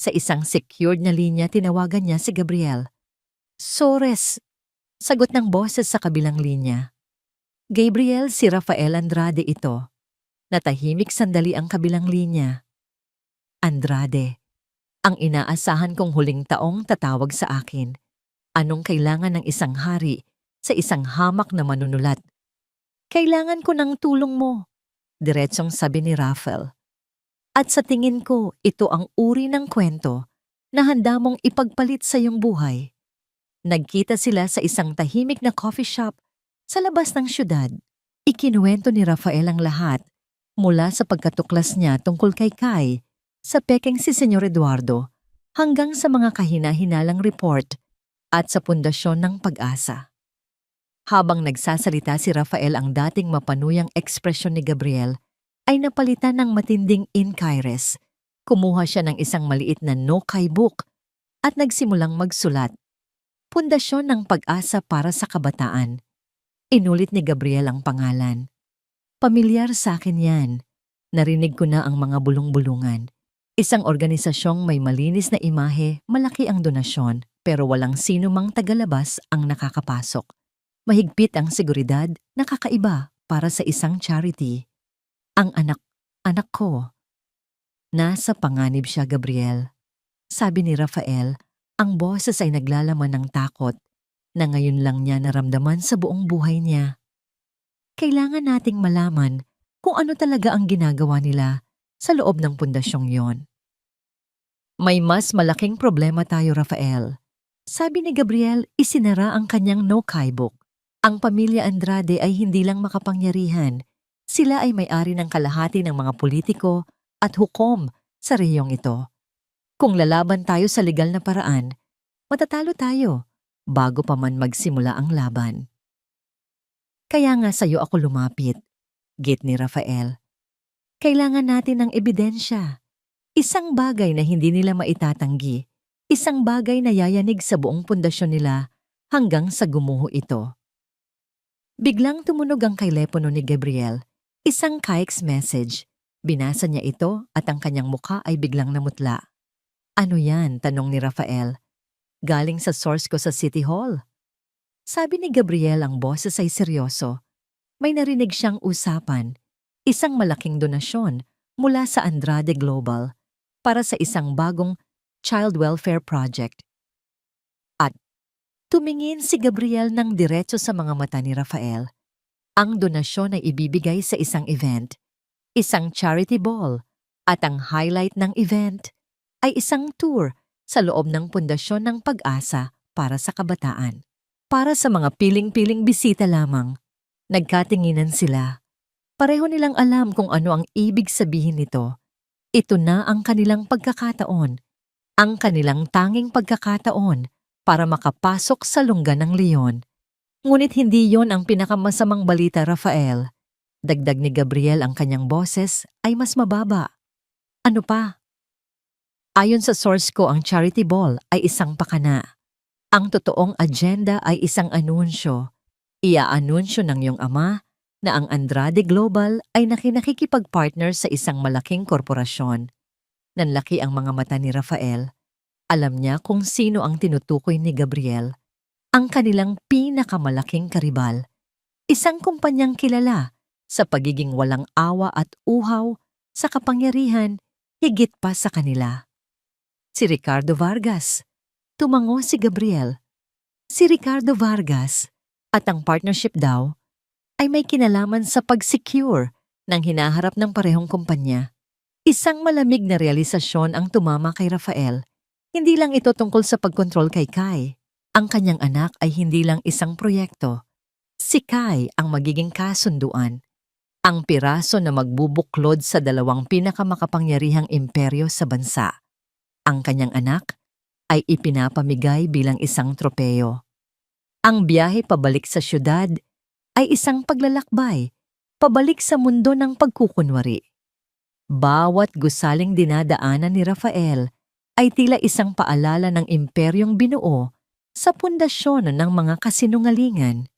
A: Sa isang secured na linya, tinawagan niya si Gabriel. "Sores," sagot ng boses sa kabilang linya. "Gabriel, si Rafael Andrade ito." Natahimik sandali ang kabilang linya. "Andrade, ang inaasahan kong huling taong tatawag sa akin. Anong kailangan ng isang hari sa isang hamak na manunulat?" "Kailangan ko ng tulong mo," diretsong sabi ni Rafael. "At sa tingin ko, ito ang uri ng kwento na handa mong ipagpalit sa iyong buhay." Nagkita sila sa isang tahimik na coffee shop sa labas ng syudad. Ikinuwento ni Rafael ang lahat, mula sa pagkatuklas niya tungkol kay Kai, sa pekeng si Senyor Eduardo, hanggang sa mga kahina-hinalang report at sa pundasyon ng pag-asa. Habang nagsasalita si Rafael, ang dating mapanuyang ekspresyon ni Gabriel ay napalitan ng matinding inquires. Kumuha siya ng isang maliit na no-kai book at nagsimulang magsulat. Pundasyon ng pag-asa para sa kabataan. Inulit ni Gabriel ang pangalan. "Pamilyar sa akin yan. Narinig ko na ang mga bulong-bulungan. Isang organisasyong may malinis na imahe, malaki ang donasyon, pero walang sino mang tagalabas ang nakakapasok. Mahigpit ang seguridad, nakakaiba para sa isang charity. Ang anak ko." "Nasa panganib siya, Gabriel," sabi ni Rafael. Ang boses ay naglalaman ng takot na ngayon lang niya naramdaman sa buong buhay niya. "Kailangan nating malaman kung ano talaga ang ginagawa nila sa loob ng pundasyong yon." "May mas malaking problema tayo, Rafael," sabi ni Gabriel. Isinara ang kanyang no-kai book. "Ang pamilya Andrade ay hindi lang makapangyarihan. Sila ay may-ari ng kalahati ng mga politiko at hukom sa rehiyong ito. Kung lalaban tayo sa legal na paraan, matatalo tayo bago pa man magsimula ang laban." "Kaya nga sa'yo ako lumapit," git ni Rafael. "Kailangan natin ng ebidensya. Isang bagay na hindi nila maitatanggi. Isang bagay na yayanig sa buong pundasyon nila hanggang sa gumuho ito." Biglang tumunog ang telepono ni Gabriel. Isang text message. Binasa niya ito at ang kanyang mukha ay biglang namutla. "Ano yan?" tanong ni Rafael. "Galing sa source ko sa City Hall." Sabi ni Gabriel, ang boses ay seryoso. May narinig siyang usapan. Isang malaking donasyon mula sa Andrade Global para sa isang bagong child welfare project. At tumingin si Gabriel ng diretso sa mga mata ni Rafael. Ang donasyon ay ibibigay sa isang event, isang charity ball, at ang highlight ng event ay isang tour sa loob ng pundasyon ng pag-asa para sa kabataan. Para sa mga piling-piling bisita lamang. Nagkatinginan sila. Pareho nilang alam kung ano ang ibig sabihin nito. Ito na ang kanilang pagkakataon. Ang kanilang tanging pagkakataon para makapasok sa lungga ng leon. Ngunit hindi yon ang pinakamasamang balita, Rafael. Dagdag ni Gabriel, ang kanyang boses ay mas mababa. "Ano pa?" "Ayon sa source ko, ang charity ball ay isang pakana. Ang totoong agenda ay isang anunsyo. Ia-anunsyo ng iyong ama na ang Andrade Global ay nakikipag-partner sa isang malaking korporasyon." Nanlaki ang mga mata ni Rafael. Alam niya kung sino ang tinutukoy ni Gabriel. Ang kanilang pinakamalaking karibal. Isang kumpanyang kilala sa pagiging walang awa at uhaw sa kapangyarihan, higit pa sa kanila. Si Ricardo Vargas. Tumango si Gabriel. Si Ricardo Vargas at ang partnership daw ay may kinalaman sa pag-secure ng hinaharap ng parehong kumpanya. Isang malamig na realisasyon ang tumama kay Rafael. Hindi lang ito tungkol sa pagkontrol kay Kai. Ang kanyang anak ay hindi lang isang proyekto. Si Kai ang magiging kasunduan. Ang piraso na magbubuklod sa dalawang pinakamakapangyarihang imperyo sa bansa. Ang kanyang anak ay ipinapamigay bilang isang tropeyo. Ang biyahe pabalik sa syudad ay isang paglalakbay, pabalik sa mundo ng pagkukunwari. Bawat gusaling dinadaanan ni Rafael ay tila isang paalala ng imperyong binuo sa pundasyon ng mga kasinungalingan.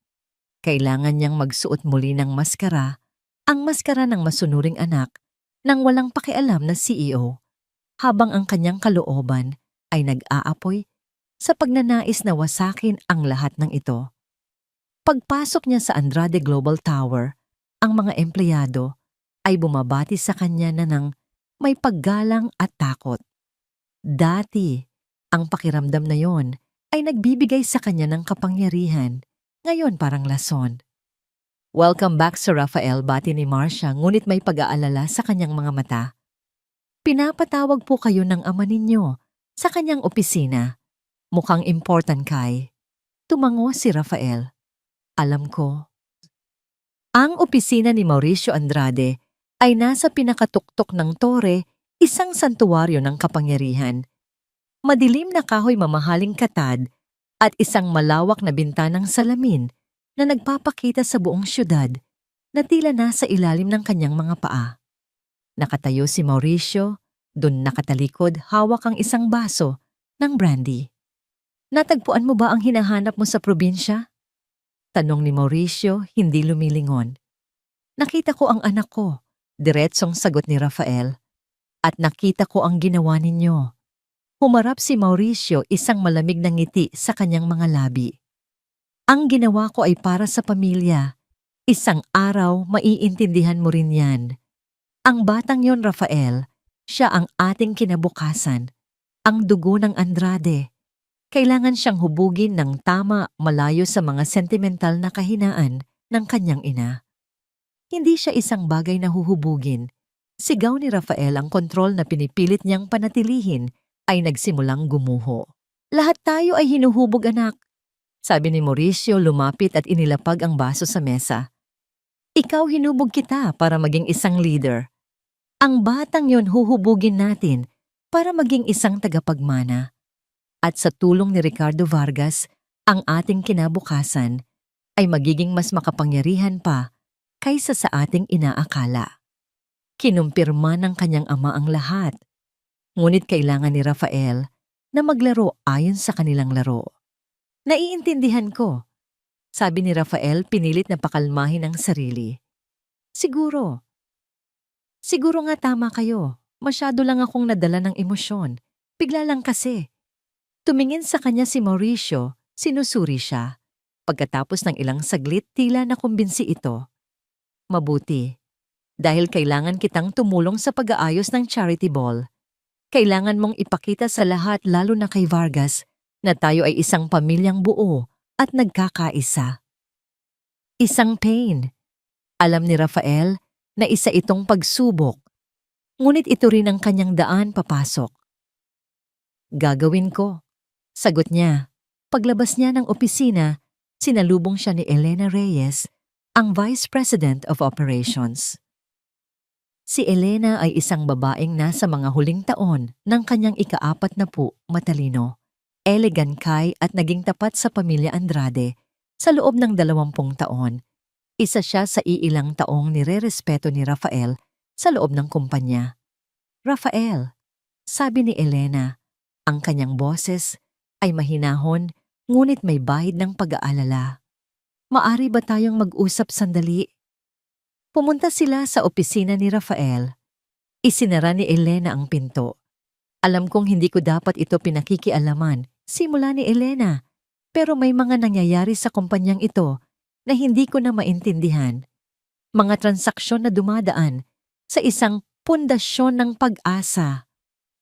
A: Kailangan niyang magsuot muli ng maskara, ang maskara ng masunuring anak ng walang pakialam na CEO, habang ang kanyang kalooban ay nag-aapoy sa pagnanais na wasakin ang lahat ng ito. Pagpasok niya sa Andrade Global Tower, ang mga empleyado ay bumabati sa kanya na ng may paggalang at takot. Dati, ang pakiramdam na yon ay nagbibigay sa kanya ng kapangyarihan, ngayon parang lason. Welcome back, Sir Rafael, bati ni Marcia, ngunit may pag-aalala sa kanyang mga mata. Pinapatawag po kayo ng ama ninyo sa kanyang opisina. Mukhang important kay. Tumango si Rafael. Alam ko. Ang opisina ni Mauricio Andrade ay nasa pinakatuktok ng tore, isang santuwaryo ng kapangyarihan. Madilim na kahoy mamahaling katad at isang malawak na bintanang salamin na nagpapakita sa buong syudad na tila nasa ilalim ng kanyang mga paa. Nakatayo si Mauricio, dun nakatalikod hawak ang isang baso ng brandy. Natagpuan mo ba ang hinahanap mo sa probinsya? Tanong ni Mauricio, hindi lumilingon. Nakita ko ang anak ko, diretsong sagot ni Rafael. At nakita ko ang ginawa ninyo. Humarap si Mauricio, isang malamig na ngiti sa kanyang mga labi. Ang ginawa ko ay para sa pamilya. Isang araw, maiintindihan mo rin yan. Ang batang yon, Rafael, siya ang ating kinabukasan. Ang dugo ng Andrade. Kailangan siyang hubugin ng tama, malayo sa mga sentimental na kahinaan ng kanyang ina. Hindi siya isang bagay na huhubugin. Sigaw ni Rafael, ang kontrol na pinipilit niyang panatilihin ay nagsimulang gumuho. Lahat tayo ay hinuhubog, anak. Sabi ni Mauricio, lumapit at inilapag ang baso sa mesa. Ikaw, hinubog kita para maging isang leader. Ang batang yon huhubugin natin para maging isang tagapagmana. At sa tulong ni Ricardo Vargas, ang ating kinabukasan ay magiging mas makapangyarihan pa kaysa sa ating inaakala. Kinumpirma ng kanyang ama ang lahat. Ngunit kailangan ni Rafael na maglaro ayon sa kanilang laro. Naiintindihan ko, sabi ni Rafael, pinilit na pakalmahin ang sarili. Siguro nga tama kayo. Masyado lang akong nadala ng emosyon. Bigla lang kasi. Tumingin sa kanya si Mauricio, sinusuri siya. Pagkatapos ng ilang saglit, tila nakumbinsi ito. Mabuti. Dahil kailangan kitang tumulong sa pag-aayos ng charity ball. Kailangan mong ipakita sa lahat, lalo na kay Vargas, na tayo ay isang pamilyang buo at nagkakaisa. Isang pain. Alam ni Rafael na isa itong pagsubok, ngunit ito rin ang kanyang daan papasok. Gagawin ko, sagot niya. Paglabas niya ng opisina, sinalubong siya ni Elena Reyes, ang Vice President of Operations. Si Elena ay isang babaeng nasa mga huling taon ng kanyang ika-40, matalino, elegant kay at naging tapat sa pamilya Andrade sa loob ng 20 taon. Isa siya sa iilang taong nirerespeto ni Rafael sa loob ng kumpanya. Rafael, sabi ni Elena, ang kanyang boses ay mahinahon ngunit may bahid ng pag-aalala. Maari ba tayong mag-usap sandali? Pumunta sila sa opisina ni Rafael. Isinara ni Elena ang pinto. Alam kong hindi ko dapat ito pinakikialaman, simula ni Elena, pero may mga nangyayari sa kumpanyang ito na hindi ko na maintindihan. Mga transaksyon na dumadaan sa isang pundasyon ng pag-asa.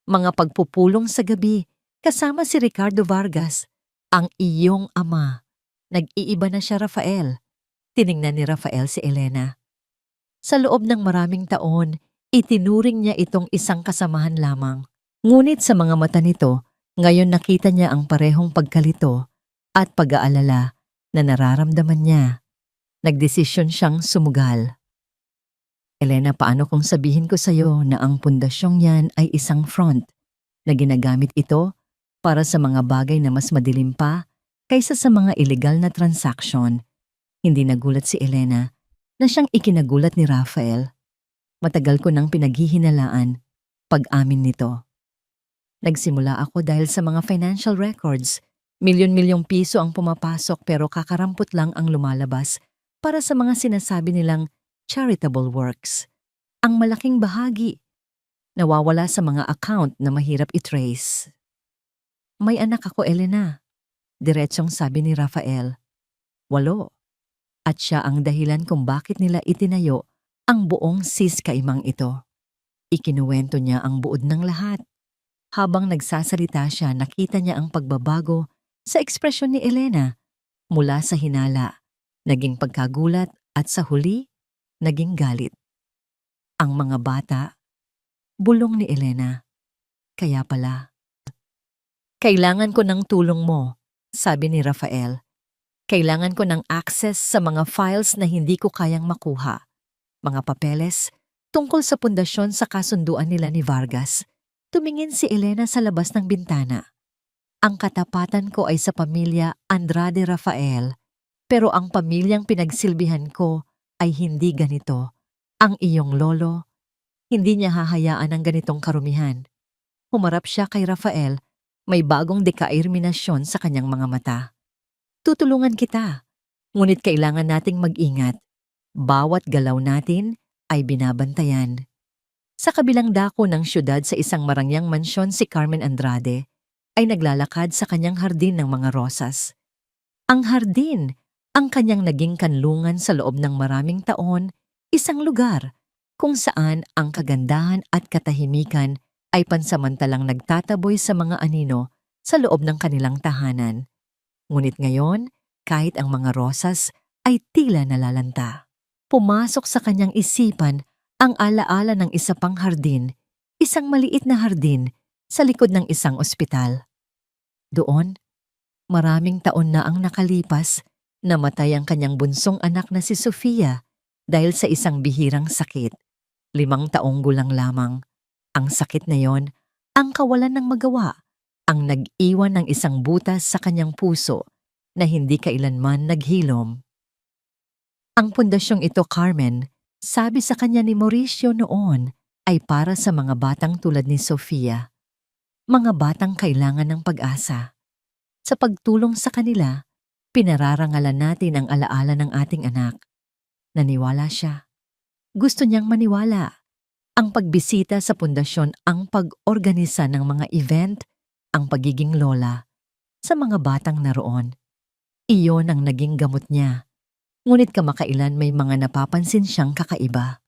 A: Mga pagpupulong sa gabi kasama si Ricardo Vargas, ang iyong ama. Nag-iiba na siya, Rafael. Tiningnan ni Rafael si Elena. Sa loob ng maraming taon, itinuring niya itong isang kasamahan lamang. Ngunit sa mga mata nito, ngayon nakita niya ang parehong pagkalito at pag-aalala na nararamdaman niya. Nagdesisyon siyang sumugal. Elena, paano kung sabihin ko sa'yo na ang pundasyong yan ay isang front na ginagamit ito para sa mga bagay na mas madilim pa kaysa sa mga illegal na transaksyon? Hindi nagulat si Elena na siyang ikinagulat ni Rafael. Matagal ko nang pinaghihinalaan pag-amin nito. Nagsimula ako dahil sa mga financial records. Milyon-milyong piso ang pumapasok pero kakarampot lang ang lumalabas para sa mga sinasabi nilang charitable works. Ang malaking bahagi nawawala sa mga account na mahirap i-trace. May anak ako, Elena. Diretsong sabi ni Rafael. 8. At siya ang dahilan kung bakit nila itinayo ang buong siskaimang ito. Ikinuwento niya ang buod ng lahat. Habang nagsasalita siya, nakita niya ang pagbabago sa ekspresyon ni Elena mula sa hinala, naging pagkagulat at sa huli, naging galit. Ang mga bata, bulong ni Elena. Kaya pala. Kailangan ko ng tulong mo, sabi ni Rafael. Kailangan ko ng access sa mga files na hindi ko kayang makuha. Mga papeles tungkol sa pundasyon sa kasunduan nila ni Vargas. Tumingin si Elena sa labas ng bintana. Ang katapatan ko ay sa pamilya Andrade Rafael, pero ang pamilyang pinagsilbihan ko ay hindi ganito. Ang iyong lolo, hindi niya hahayaan ang ganitong karumihan. Humarap siya kay Rafael, may bagong dekairminasyon sa kanyang mga mata. Tutulungan kita, ngunit kailangan nating mag-ingat. Bawat galaw natin ay binabantayan. Sa kabilang dako ng syudad sa isang marangyang mansyon si Carmen Andrade ay naglalakad sa kanyang hardin ng mga rosas. Ang hardin, ang kanyang naging kanlungan sa loob ng maraming taon, isang lugar kung saan ang kagandahan at katahimikan ay pansamantalang nagtataboy sa mga anino sa loob ng kanilang tahanan. Ngunit ngayon, kahit ang mga rosas ay tila nalalanta. Pumasok sa kanyang isipan ang alaala ng isa pang hardin, isang maliit na hardin sa likod ng isang ospital. Doon, maraming taon na ang nakalipas, namatay ang kanyang bunsong anak na si Sofia dahil sa isang bihirang sakit. 5 taong gulang lamang. Ang sakit na yon, ang kawalan ng magawa, ang nag-iwan ng isang butas sa kanyang puso na hindi kailanman naghilom. Ang pundasyong ito, Carmen, sabi sa kanya ni Mauricio noon, ay para sa mga batang tulad ni Sofia. Mga batang kailangan ng pag-asa. Sa pagtulong sa kanila, pinararangalan natin ang alaala ng ating anak. Naniwala siya. Gusto niyang maniwala. Ang pagbisita sa pundasyon, ang pag-organisa ng mga event, ang pagiging lola sa mga batang naroon. Iyon ang naging gamot niya. Ngunit kamakailan may mga napapansin siyang kakaiba.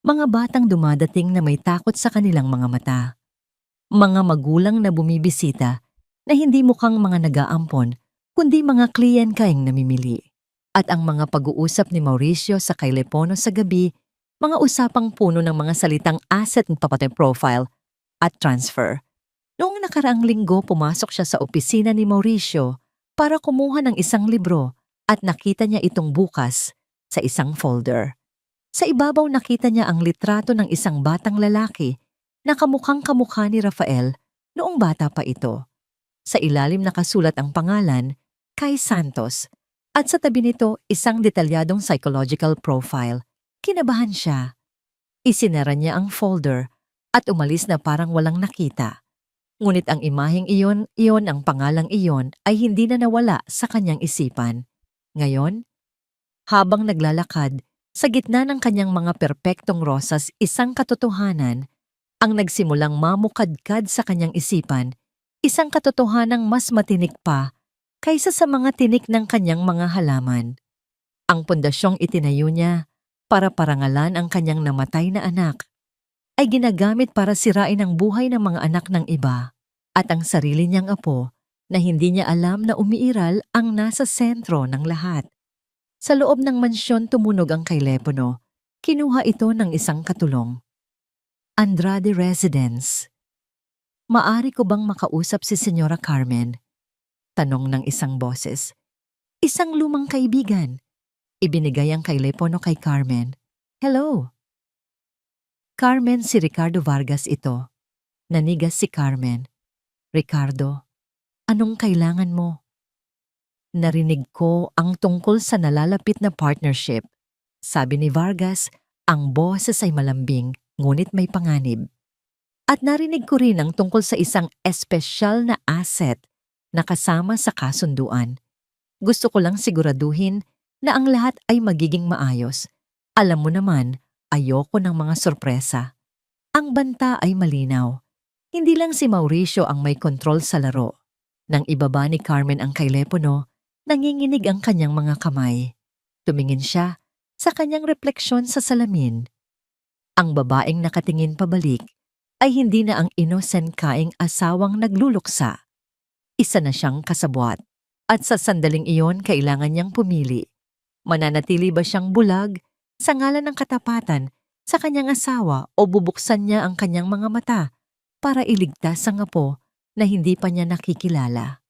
A: Mga batang dumadating na may takot sa kanilang mga mata. Mga magulang na bumibisita na hindi mukhang mga nag-aampon, kundi mga kliyenteng namimili. At ang mga pag-uusap ni Mauricio sa kay Lepono sa gabi, mga usapang puno ng mga salitang asset and property profile at transfer. Noong nakaraang linggo, pumasok siya sa opisina ni Mauricio para kumuha ng isang libro at nakita niya itong bukas sa isang folder. Sa ibabaw nakita niya ang litrato ng isang batang lalaki na kamukhang kamukha ni Rafael noong bata pa ito. Sa ilalim nakasulat ang pangalan, Kai Santos, at sa tabi nito isang detalyadong psychological profile. Kinabahan siya. Isinara niya ang folder at umalis na parang walang nakita. Ngunit ang imaheng iyon ang pangalang iyon ay hindi na nawala sa kanyang isipan. Ngayon, habang naglalakad, sa gitna ng kanyang mga perpektong rosas, isang katotohanan ang nagsimulang mamukadkad sa kanyang isipan, isang katotohanang mas matinik pa kaysa sa mga tinik ng kanyang mga halaman. Ang pundasyong itinayo niya para parangalan ang kanyang namatay na anak, ay ginagamit para sirain ang buhay ng mga anak ng iba at ang sarili niyang apo na hindi niya alam na umiiral ang nasa sentro ng lahat. Sa loob ng mansyon tumunog ang telepono. Kinuha ito ng isang katulong. Andrade Residence. Maari ko bang makausap si Senyora Carmen? Tanong ng isang boses. Isang lumang kaibigan. Ibinigay ang telepono kay Carmen. Hello, Carmen, si Ricardo Vargas ito. Nanigas si Carmen. Ricardo, anong kailangan mo? Narinig ko ang tungkol sa nalalapit na partnership. Sabi ni Vargas, ang boses ay malambing, ngunit may panganib. At narinig ko rin ang tungkol sa isang espesyal na asset na kasama sa kasunduan. Gusto ko lang siguraduhin na ang lahat ay magiging maayos. Alam mo naman, ayoko ng mga sorpresa. Ang banta ay malinaw. Hindi lang si Mauricio ang may kontrol sa laro. Nang ibaba ni Carmen ang telepono, nanginginig ang kanyang mga kamay. Tumingin siya sa kanyang refleksyon sa salamin. Ang babaeng nakatingin pabalik ay hindi na ang innocent kaing asawang nagluluksa. Isa na siyang kasabwat. At sa sandaling iyon, kailangan niyang pumili. Mananatili ba siyang bulag sa ngalan ng katapatan sa kanyang asawa o bubuksan niya ang kanyang mga mata para iligtas ang apo na hindi pa niya nakikilala?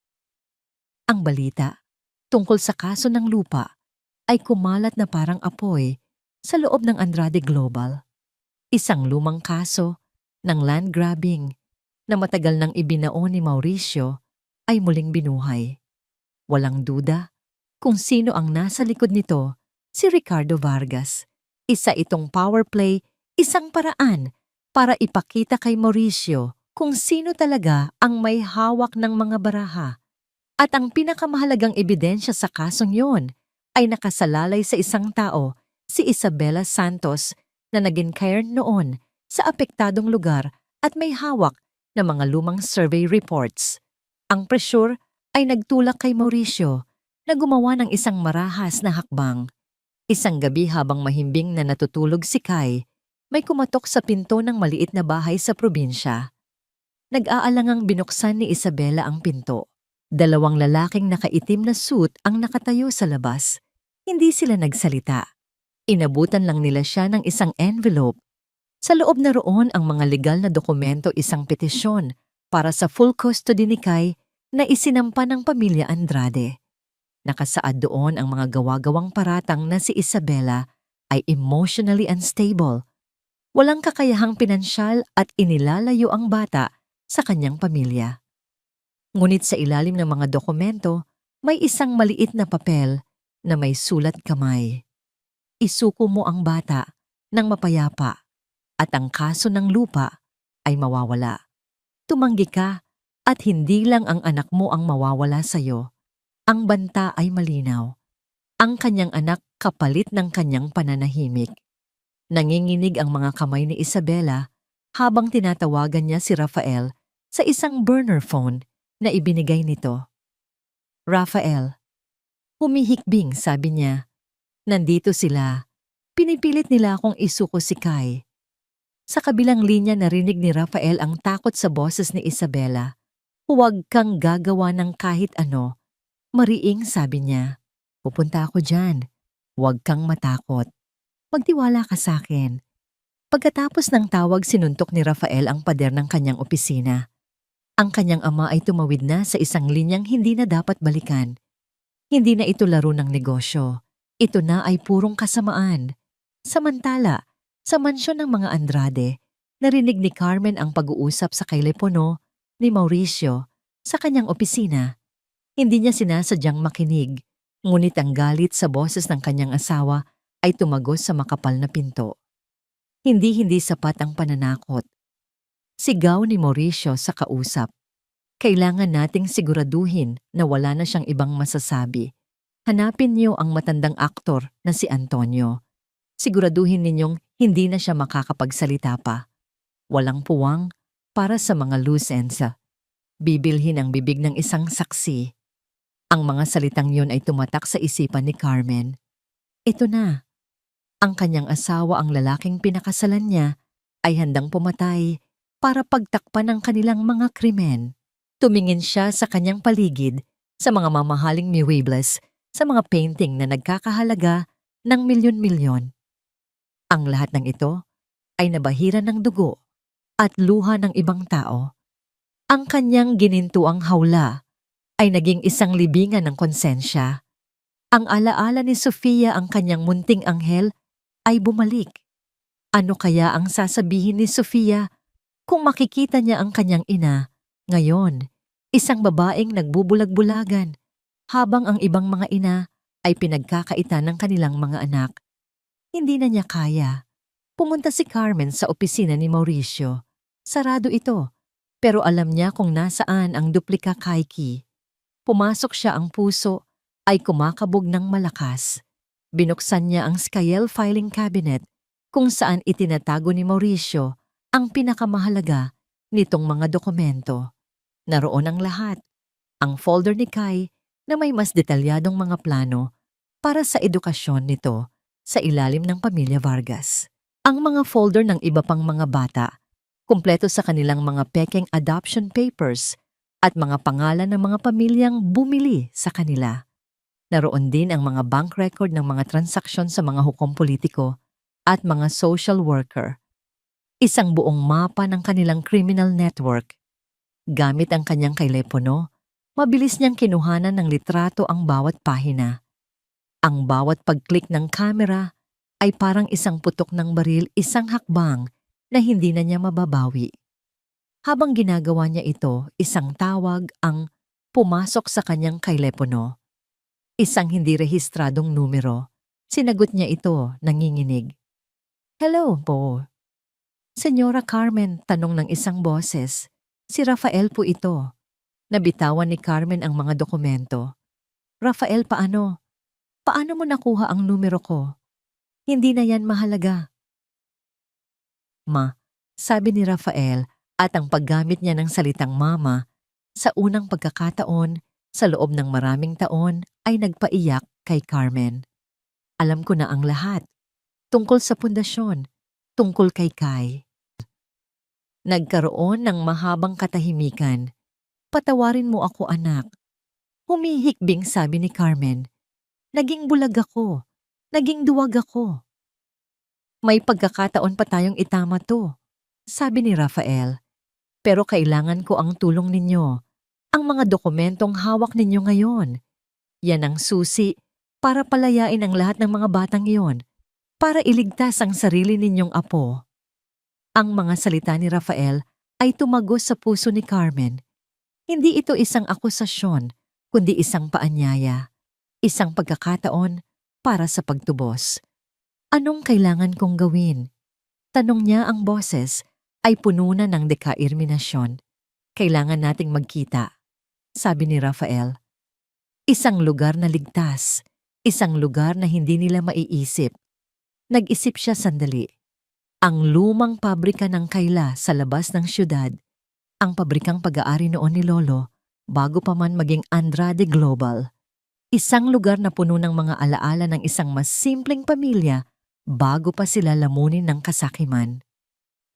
A: Ang balita tungkol sa kaso ng lupa ay kumalat na parang apoy sa loob ng Andrade Global. Isang lumang kaso ng land grabbing na matagal nang ibinao ni Mauricio ay muling binuhay. Walang duda kung sino ang nasa likod nito, si Ricardo Vargas. Isa itong power play, isang paraan para ipakita kay Mauricio kung sino talaga ang may hawak ng mga baraha. At ang pinakamahalagang ebidensya sa kasong yon ay nakasalalay sa isang tao, si Isabela Santos, na naging cairn noon sa apektadong lugar at may hawak ng mga lumang survey reports. Ang presyur ay nagtulak kay Mauricio na gumawa ng isang marahas na hakbang. Isang gabi habang mahimbing na natutulog si Kai, may kumatok sa pinto ng maliit na bahay sa probinsya. Nag-aalangang binuksan ni Isabela ang pinto. Dalawang lalaking nakaitim na suit ang nakatayo sa labas. Hindi sila nagsalita. Inabutan lang nila siya ng isang envelope. Sa loob na roon ang mga legal na dokumento, isang petisyon para sa full custody ni Kai na isinampa ng pamilya Andrade. Nakasaad doon ang mga gawa-gawang paratang na si Isabela ay emotionally unstable. Walang kakayahang pinansyal at inilalayo ang bata sa kanyang pamilya. Ngunit sa ilalim ng mga dokumento, may isang maliit na papel na may sulat kamay. Isuko mo ang bata ng mapayapa at ang kaso ng lupa ay mawawala. Tumanggi ka at hindi lang ang anak mo ang mawawala sa iyo. Ang banta ay malinaw. Ang kanyang anak kapalit ng kanyang pananahimik. Nanginginig ang mga kamay ni Isabela habang tinatawagan niya si Rafael sa isang burner phone na ibinigay nito. Rafael, humihikbing, sabi niya. Nandito sila. Pinipilit nila akong isuko si Kai. Sa kabilang linya narinig ni Rafael ang takot sa boses ni Isabela. Huwag kang gagawa ng kahit ano. Mariing, sabi niya. Pupunta ako dyan. Huwag kang matakot. Magtiwala ka sa akin. Pagkatapos ng tawag, sinuntok ni Rafael ang pader ng kanyang opisina. Ang kanyang ama ay tumawid na sa isang linyang hindi na dapat balikan. Hindi na ito laro ng negosyo. Ito na ay purong kasamaan. Samantala, sa mansyon ng mga Andrade, narinig ni Carmen ang pag-uusap sa telepono ni Mauricio sa kanyang opisina. Hindi niya sinasadyang makinig, ngunit ang galit sa boses ng kanyang asawa ay tumagos sa makapal na pinto. Hindi sapat ang pananakot. Sigaw ni Mauricio sa kausap. Kailangan nating siguraduhin na wala na siyang ibang masasabi. Hanapin niyo ang matandang aktor na si Antonio. Siguraduhin ninyong hindi na siya makakapagsalita pa. Walang puwang para sa mga loose ends. Bibilhin ang bibig ng isang saksi. Ang mga salitang yun ay tumatak sa isipan ni Carmen. Ito na. Ang kanyang asawa, ang lalaking pinakasalan niya, ay handang pumatay para pagtakpan ang kanilang mga krimen. Tumingin siya sa kanyang paligid, sa mga mamahaling muebles, sa mga painting na nagkakahalaga ng milyon-milyon. Ang lahat ng ito ay nabahiran ng dugo at luha ng ibang tao. Ang kanyang ginintuang hawla ay naging isang libingan ng konsensya. Ang alaala ni Sofia, ang kanyang munting anghel, ay bumalik. Ano kaya ang sasabihin ni Sofia kung makikita niya ang kanyang ina ngayon, isang babaeng nagbubulag-bulagan, habang ang ibang mga ina ay pinagkakaitan ng kanilang mga anak. Hindi na niya kaya. Pumunta si Carmen sa opisina ni Mauricio. Sarado ito, pero alam niya kung nasaan ang duplika key. Pumasok siya, ang puso ay kumakabog ng malakas. Binuksan niya ang Skyel filing cabinet kung saan itinatago ni Mauricio ang pinakamahalaga nitong mga dokumento. Naroon ang lahat. Ang folder ni Kai na may mas detalyadong mga plano para sa edukasyon nito sa ilalim ng pamilya Vargas. Ang mga folder ng iba pang mga bata, kumpleto sa kanilang mga pekeng adoption papers at mga pangalan ng mga pamilyang bumili sa kanila. Naroon din ang mga bank record ng mga transaksyon sa mga hukom politiko at mga social worker. Isang buong mapa ng kanilang criminal network. Gamit ang kanyang telepono, mabilis niyang kinuhanan ng litrato ang bawat pahina. Ang bawat pag-click ng camera ay parang isang putok ng baril, isang hakbang na hindi na niya mababawi. Habang ginagawa niya ito, isang tawag ang pumasok sa kanyang telepono. Isang hindi rehistradong numero. Sinagot niya ito, nanginginig. "Hello po." "Senyora Carmen," tanong ng isang boses. "Si Rafael po ito." Nabitawan ni Carmen ang mga dokumento. "Rafael, paano? Paano mo nakuha ang numero ko? Hindi na yan mahalaga." "Ma," sabi ni Rafael, at ang paggamit niya ng salitang mama sa unang pagkakataon sa loob ng maraming taon ay nagpaiyak kay Carmen. "Alam ko na ang lahat. Tungkol sa pundasyon, tungkol kay Kai." Nagkaroon ng mahabang katahimikan. "Patawarin mo ako, anak." Humihikbing sabi ni Carmen. "Naging bulag ako. Naging duwag ako." "May pagkakataon pa tayong itama to," sabi ni Rafael. "Pero kailangan ko ang tulong ninyo. Ang mga dokumentong hawak ninyo ngayon. Yan ang susi para palayain ang lahat ng mga batang iyon, para iligtas ang sarili ninyong apo." Ang mga salita ni Rafael ay tumagos sa puso ni Carmen. Hindi ito isang akusasyon, kundi isang paanyaya. Isang pagkakataon para sa pagtubos. "Anong kailangan kong gawin?" Tanong niya. Ang boses ay puno na ng dekairminasyon. "Kailangan nating magkita," sabi ni Rafael. Isang lugar na ligtas. Isang lugar na hindi nila maiisip. Nag-isip siya sandali. Ang lumang pabrika ng kaila sa labas ng syudad. Ang pabrikang pag-aari noon ni Lolo bago pa man maging Andrade Global. Isang lugar na puno ng mga alaala ng isang mas simpleng pamilya bago pa sila lamunin ng kasakiman.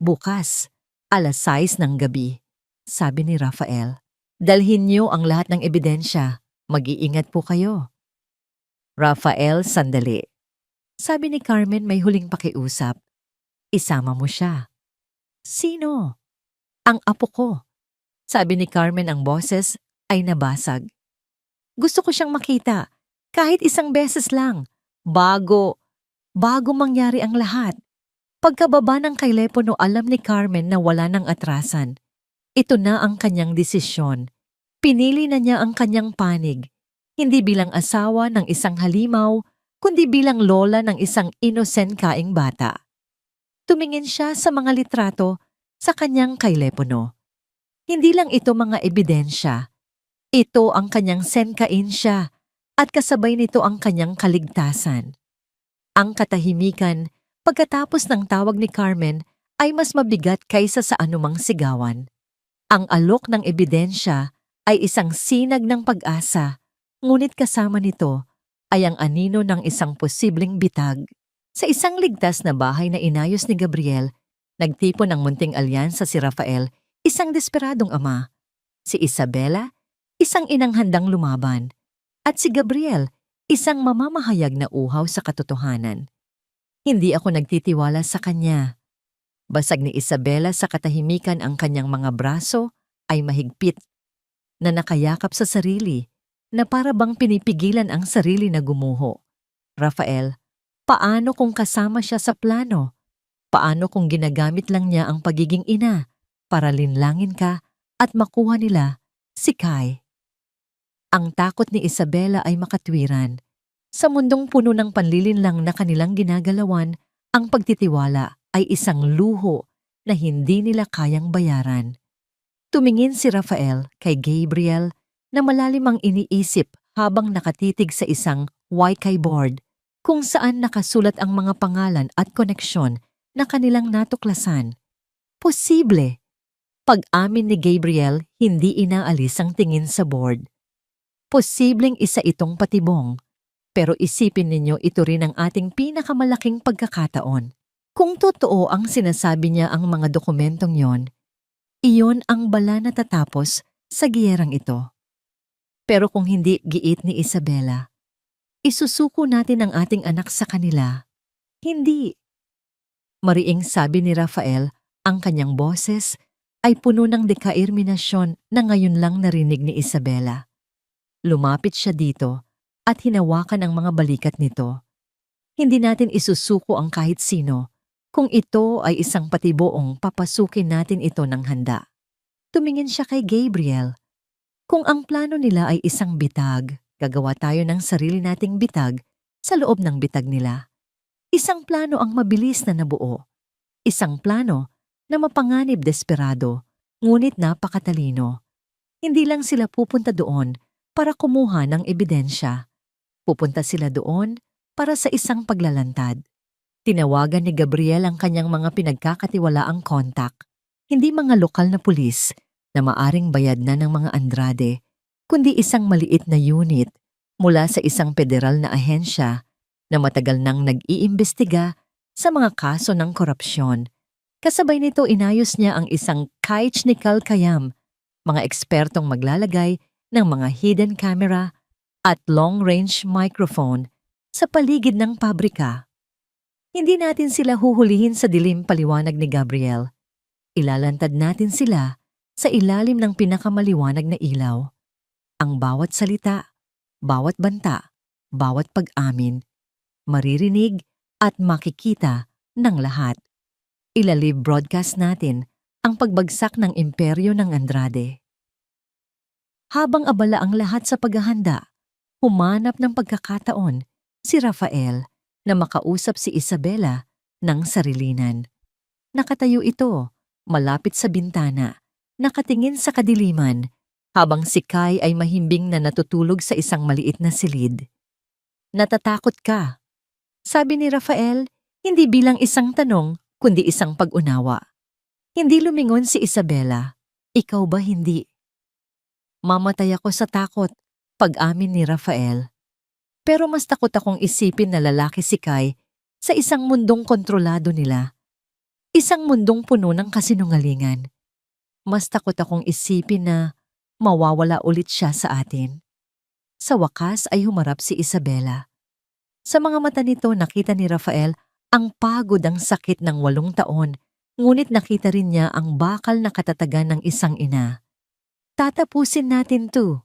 A: "Bukas, 6:00 ng gabi," sabi ni Rafael. "Dalhin niyo ang lahat ng ebidensya. Mag-iingat po kayo." "Rafael, sandali," sabi ni Carmen, may huling pakiusap. "Isama mo siya." "Sino?" "Ang apo ko," sabi ni Carmen. Ang boses ay nabasag. "Gusto ko siyang makita, kahit isang beses lang, bago mangyari ang lahat." Pagkababa ng telepono, alam ni Carmen na wala nang atrasan. Ito na ang kanyang desisyon. Pinili na niya ang kanyang panig, hindi bilang asawa ng isang halimaw, kundi bilang lola ng isang innocent kaing bata. Tumingin siya sa mga litrato sa kanyang telepono. Hindi lang ito mga ebidensya. Ito ang kanyang senkain siya, at kasabay nito ang kanyang kaligtasan. Ang katahimikan pagkatapos ng tawag ni Carmen ay mas mabigat kaysa sa anumang sigawan. Ang alok ng ebidensya ay isang sinag ng pag-asa, ngunit kasama nito ay ang anino ng isang posibleng bitag. Sa isang ligtas na bahay na inayos ni Gabriel, nagtipon ng munting alyansa si Rafael, isang desperadong ama, si Isabela, isang inang handang lumaban, at si Gabriel, isang mamamahayag na uhaw sa katotohanan. Hindi ako nagtitiwala sa kanya. Basag ni Isabela sa katahimikan, ang kanyang mga braso ay mahigpit, na nakayakap sa sarili, na para bang pinipigilan ang sarili na gumuho. "Rafael, paano kung kasama siya sa plano? Paano kung ginagamit lang niya ang pagiging ina para linlangin ka at makuha nila si Kai? Ang takot ni Isabela ay makatwiran. Sa mundong puno ng panlilinlang na kanilang ginagalawan, ang pagtitiwala ay isang luho na hindi nila kayang bayaran. Tumingin si Rafael kay Gabriel na malalim ang iniisip habang nakatitig sa isang Wi-Fi board kung saan nakasulat ang mga pangalan at koneksyon na kanilang natuklasan. Posible. Pag-amin ni Gabriel, hindi inaalis ang tingin sa board. Posibleng isa itong patibong, pero isipin ninyo ito rin ang ating pinakamalaking pagkakataon. Kung totoo ang sinasabi niya ang mga dokumentong yon, iyon ang bala na tatapos sa giyerang ito. Pero kung hindi giit ni Isabela, isusuko natin ang ating anak sa kanila. Hindi. Mariing sabi ni Rafael, ang kanyang boses ay puno ng dekairminasyon na ngayon lang narinig ni Isabela. Lumapit siya dito at hinawakan ang mga balikat nito. Hindi natin isusuko ang kahit sino kung ito ay isang patiboong papasukin natin ito ng handa. Tumingin siya kay Gabriel. Kung ang plano nila ay isang bitag, gagawa tayo ng sarili nating bitag sa loob ng bitag nila. Isang plano ang mabilis na nabuo. Isang plano na mapanganib desperado, ngunit napakatalino. Hindi lang sila pupunta doon para kumuha ng ebidensya. Pupunta sila doon para sa isang paglalantad. Tinawagan ni Gabriel ang kanyang mga pinagkakatiwalaang kontak, hindi mga lokal na pulis na maaring bayad na ng mga Andrade, kundi isang maliit na unit mula sa isang federal na ahensya na matagal nang nag-iimbestiga sa mga kaso ng korupsyon. Kasabay nito inayos niya ang isang Kaichnikal Kayam, mga ekspertong maglalagay ng mga hidden camera at long-range microphone sa paligid ng pabrika. Hindi natin sila huhulihin sa dilim paliwanag ni Gabriel. Ilalantad natin sila sa ilalim ng pinakamaliwanag na ilaw. Ang bawat salita, bawat banta, bawat pag-amin, maririnig at makikita ng lahat. Ilalive broadcast natin ang pagbagsak ng imperyo ng Andrade. Habang abala ang lahat sa paghahanda, humanap ng pagkakataon si Rafael na makausap si Isabela ng sarilinan. Nakatayo ito, malapit sa bintana, nakatingin sa kadiliman, habang si Kai ay mahimbing na natutulog sa isang maliit na silid. Natatakot ka? Sabi ni Rafael, hindi bilang isang tanong, kundi isang pag-unawa. Hindi lumingon si Isabela. Ikaw ba hindi? Mamatay ako sa takot, pag-amin ni Rafael. Pero mas takot akong isipin na lalaki si Kai sa isang mundong kontrolado nila. Isang mundong puno ng kasinungalingan. Mas takot akong isipin na mawawala ulit siya sa atin. Sa wakas ay humarap si Isabela. Sa mga mata nito nakita ni Rafael ang pagod ang sakit ng 8 taon, ngunit nakita rin niya ang bakal na katatagan ng isang ina. Tatapusin natin to.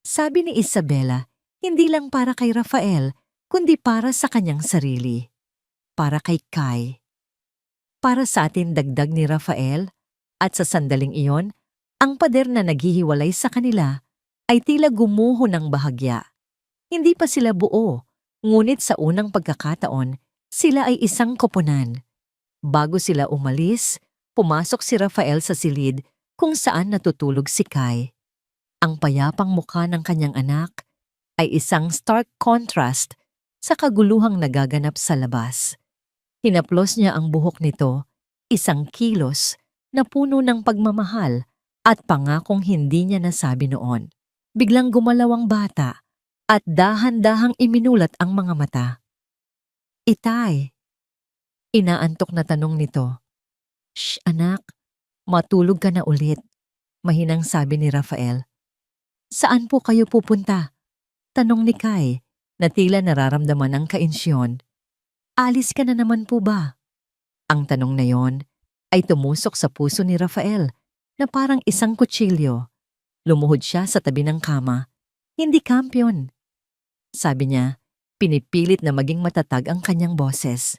A: Sabi ni Isabela, hindi lang para kay Rafael, kundi para sa kanyang sarili. Para kay Kai. Para sa atin dagdag ni Rafael, at sa sandaling iyon, ang pader na naghihiwalay sa kanila ay tila gumuho ng bahagya. Hindi pa sila buo, ngunit sa unang pagkakataon, sila ay isang koponan. Bago sila umalis, pumasok si Rafael sa silid kung saan natutulog si Kai. Ang payapang mukha ng kanyang anak ay isang stark contrast sa kaguluhang nagaganap sa labas. Hinaplos niya ang buhok nito, isang kilos na puno ng pagmamahal at pangakong hindi niya nasabi noon. Biglang gumalaw ang bata at dahan-dahang iminulat ang mga mata. Itay, inaantok na tanong nito. Shh, anak, matulog ka na ulit, mahinang sabi ni Rafael. Saan po kayo pupunta? Tanong ni Kai, na tila nararamdaman ang kaensyon. Alis ka na naman po ba? Ang tanong na yon ay tumusok sa puso ni Rafael na parang isang kutsilyo. Lumuhod siya sa tabi ng kama. Hindi kampiyon. Sabi niya, pinipilit na maging matatag ang kanyang boses.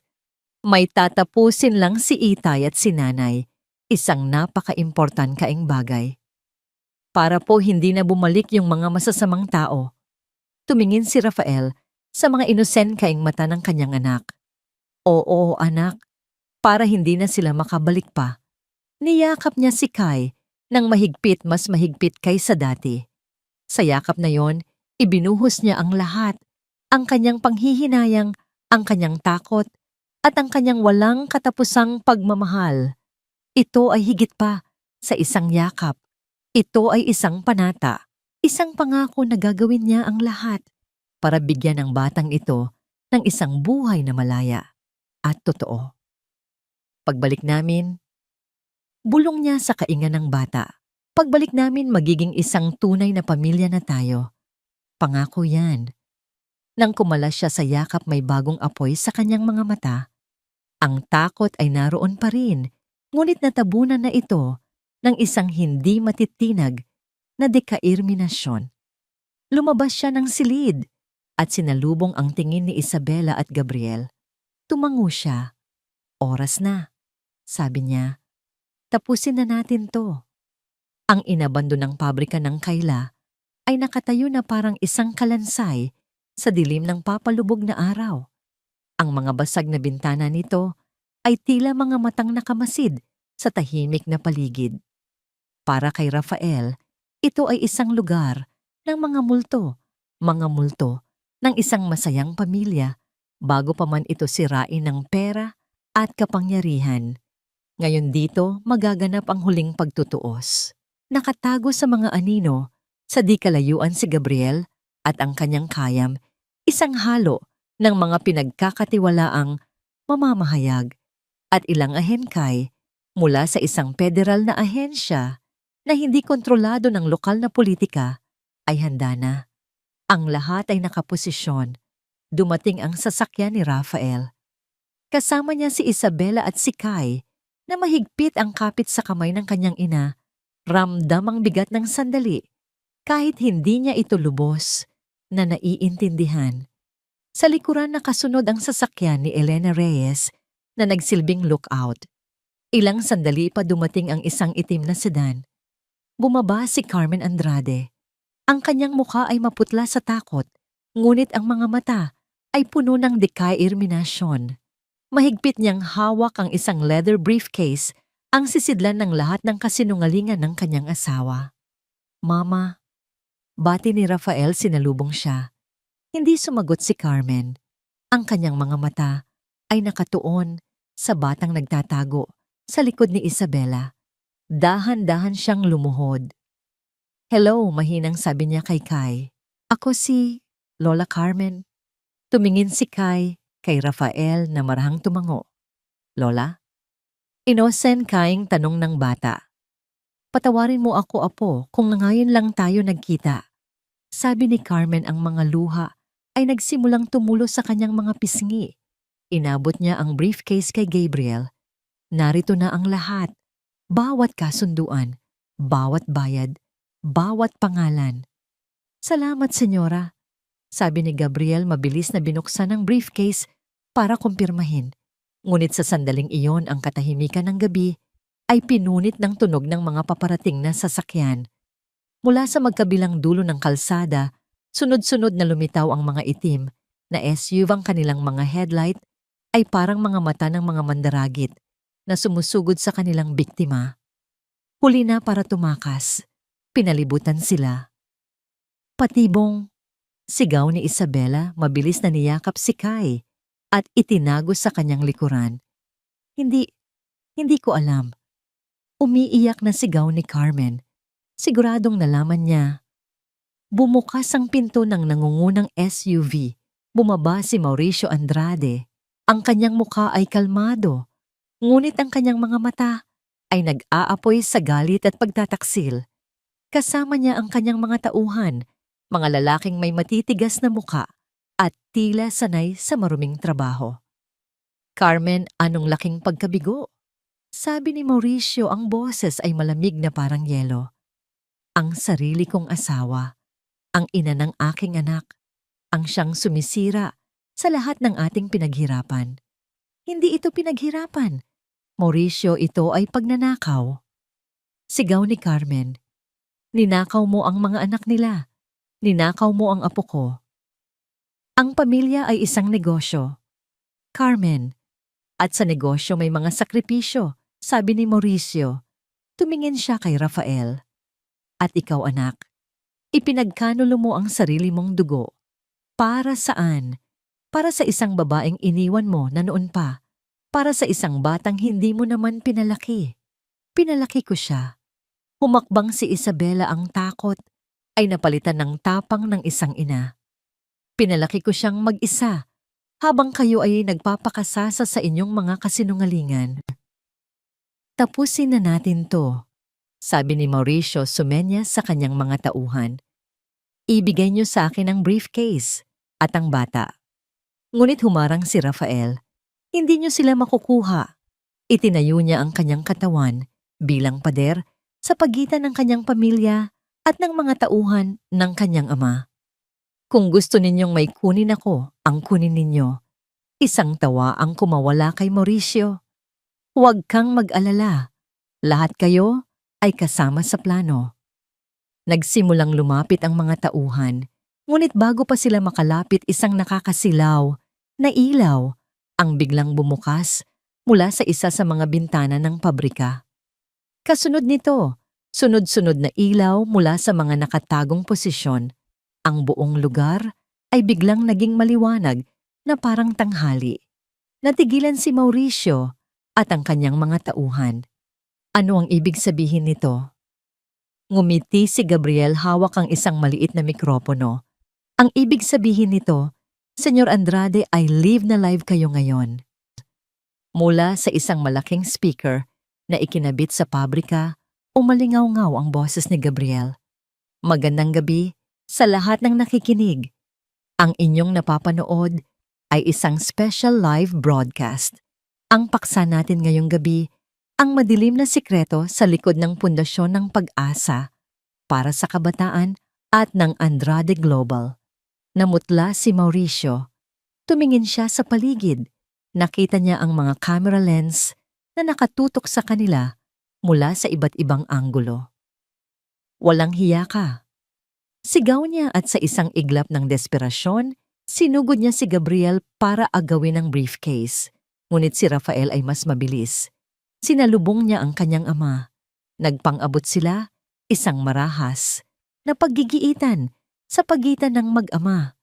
A: May tatapusin lang si Itay at si Nanay, isang napaka-importanteng bagay. Para po hindi na bumalik yung mga masasamang tao, tumingin si Rafael sa mga inosenteng mata ng kanyang anak. Oo, anak, para hindi na sila makabalik pa. Niyakap niya si Kai ng mahigpit, mas mahigpit kaysa dati. Sa yakap na yon, ibinuhos niya ang lahat, ang kanyang panghihinayang, ang kanyang takot, at ang kanyang walang katapusang pagmamahal. Ito ay higit pa sa isang yakap. Ito ay isang panata, isang pangako na gagawin niya ang lahat para bigyan ang batang ito ng isang buhay na malaya at totoo. Pagbalik namin, bulong niya sa kainga ng bata. Pagbalik namin magiging isang tunay na pamilya na tayo. Pangako yan. Nang kumalas siya sa yakap, may bagong apoy sa kanyang mga mata. Ang takot ay naroon pa rin, ngunit natabunan na ito ng isang hindi matitinag na dekairminasyon. Lumabas siya ng silid at sinalubong ang tingin ni Isabela at Gabriel. Tumango siya. Oras na, sabi niya. Tapusin na natin to. Ang inabando ng pabrika ng Kayla ay nakatayo na parang isang kalansay sa dilim ng papalubog na araw. Ang mga basag na bintana nito ay tila mga matang nakamasid sa tahimik na paligid. Para kay Rafael, ito ay isang lugar ng mga multo ng isang masayang pamilya bago pa man ito sirain ng pera at kapangyarihan. Ngayon dito magaganap ang huling pagtutuos. Nakatago sa mga anino, sa di kalayuan si Gabriel at ang kanyang kayam, isang halo ng mga pinagkakatiwalaang mamamahayag at ilang ahenkay mula sa isang federal na ahensya na hindi kontrolado ng lokal na politika ay handa na. Ang lahat ay nakaposisyon. Dumating ang sasakyan ni Rafael. Kasama niya si Isabela at si Kai na mahigpit ang kapit sa kamay ng kanyang ina. Ramdam ang bigat ng sandali kahit hindi niya ito lubos na naiintindihan. Sa likuran nakasunod ang sasakyan ni Elena Reyes na nagsilbing lookout. Ilang sandali pa dumating ang isang itim na sedan. Bumaba si Carmen Andrade. Ang kanyang mukha ay maputla sa takot, ngunit ang mga mata ay puno ng dekairminasyon. Mahigpit niyang hawak ang isang leather briefcase, ang sisidlan ng lahat ng kasinungalingan ng kanyang asawa. Mama, bati ni Rafael, sinalubong siya. Hindi sumagot si Carmen. Ang kanyang mga mata ay nakatuon sa batang nagtatago sa likod ni Isabela. Dahan-dahan siyang lumuhod. Hello, mahinang sabi niya kay Kai. Ako si Lola Carmen. Tumingin si Kai kay Rafael na marahang tumango. Lola? Innocent kaing tanong ng bata. Patawarin mo ako, apo, kung ngayon lang tayo nagkita. Sabi ni Carmen, ang mga luha ay nagsimulang tumulo sa kanyang mga pisngi. Inabot niya ang briefcase kay Gabriel. Narito na ang lahat. Bawat kasunduan, bawat bayad, bawat pangalan. Salamat, senyora. Sabi ni Gabriel, mabilis na binuksan ang briefcase para kumpirmahin. Ngunit sa sandaling iyon, ang katahimikan ng gabi ay pinunit ng tunog ng mga paparating na sasakyan. Mula sa magkabilang dulo ng kalsada, sunod-sunod na lumitaw ang mga itim na SUV. Ang kanilang mga headlight ay parang mga mata ng mga mandaragit na sumusugod sa kanilang biktima. Huli na para tumakas. Pinalibutan sila. Patibong, sigaw ni Isabela, mabilis na niyakap si Kai at itinago sa kanyang likuran. Hindi ko alam. Umiiyak na sigaw ni Carmen. Siguradong nalaman niya. Bumukas ang pinto ng nangungunang SUV. Bumaba si Mauricio Andrade. Ang kanyang mukha ay kalmado, ngunit ang kanyang mga mata ay nag-aapoy sa galit at pagtataksil. Kasama niya ang kanyang mga tauhan, mga lalaking may matitigas na mukha at tila sanay sa maruming trabaho. Carmen, anong laking pagkabigo? Sabi ni Mauricio, ang boses ay malamig na parang yelo. Ang sarili kong asawa, ang ina ng aking anak, ang siyang sumisira sa lahat ng ating pinaghirapan. Hindi ito pinaghirapan. Mauricio, ito ay pagnanakaw. Sigaw ni Carmen. Ninakaw mo ang mga anak nila. Ninakaw mo ang apo ko. Ang pamilya ay isang negosyo. Carmen, at sa negosyo may mga sakripisyo, sabi ni Mauricio. Tumingin siya kay Rafael. At ikaw, anak, ipinagkanulo mo ang sarili mong dugo. Para saan? Para sa isang babaeng iniwan mo na noon pa. Para sa isang batang hindi mo naman pinalaki. Pinalaki ko siya. Humakbang si Isabela, ang takot ay napalitan ng tapang ng isang ina. Pinalaki ko siyang mag-isa habang kayo ay nagpapakasasa sa inyong mga kasinungalingan. Tapusin na natin to, sabi ni Mauricio sumenyas sa kanyang mga tauhan. Ibigay niyo sa akin ang briefcase at ang bata. Ngunit humarang si Rafael. Hindi niyo sila makukuha. Itinayo niya ang kanyang katawan bilang pader sa pagitan ng kanyang pamilya at ng mga tauhan ng kanyang ama. Kung gusto ninyong may kunin ako, ang kunin ninyo. Isang tawa ang kumawala kay Mauricio. Huwag kang mag-alala. Lahat kayo ay kasama sa plano. Nagsimulang lumapit ang mga tauhan, ngunit bago pa sila makalapit, isang nakakasilaw na ilaw ang biglang bumukas mula sa isa sa mga bintana ng pabrika. Kasunod nito, sunod-sunod na ilaw mula sa mga nakatagong posisyon. Ang buong lugar ay biglang naging maliwanag na parang tanghali. Natigilan si Mauricio at ang kanyang mga tauhan. Ano ang ibig sabihin nito? Ngumiti si Gabriel, hawak ang isang maliit na mikropono. Ang ibig sabihin nito, Senyor Andrade, ay live na live kayo ngayon. Mula sa isang malaking speaker na ikinabit sa pabrika, umalingaw-ngaw ang boses ni Gabriel. Magandang gabi sa lahat ng nakikinig. Ang inyong napapanood ay isang special live broadcast. Ang paksa natin ngayong gabi, ang madilim na sikreto sa likod ng pundasyon ng pag-asa para sa kabataan at ng Andrade Global. Namutla si Mauricio. Tumingin siya sa paligid. Nakita niya ang mga camera lens na nakatutok sa kanila mula sa iba't ibang anggulo. Walang hiya ka. Sigaw niya at sa isang iglap ng desperasyon, sinugod niya si Gabriel para agawin ang briefcase. Ngunit si Rafael ay mas mabilis. Sinalubong niya ang kanyang ama. Nagpang-abot sila, isang marahas, na paggigiitan sa pagitan ng mag-ama.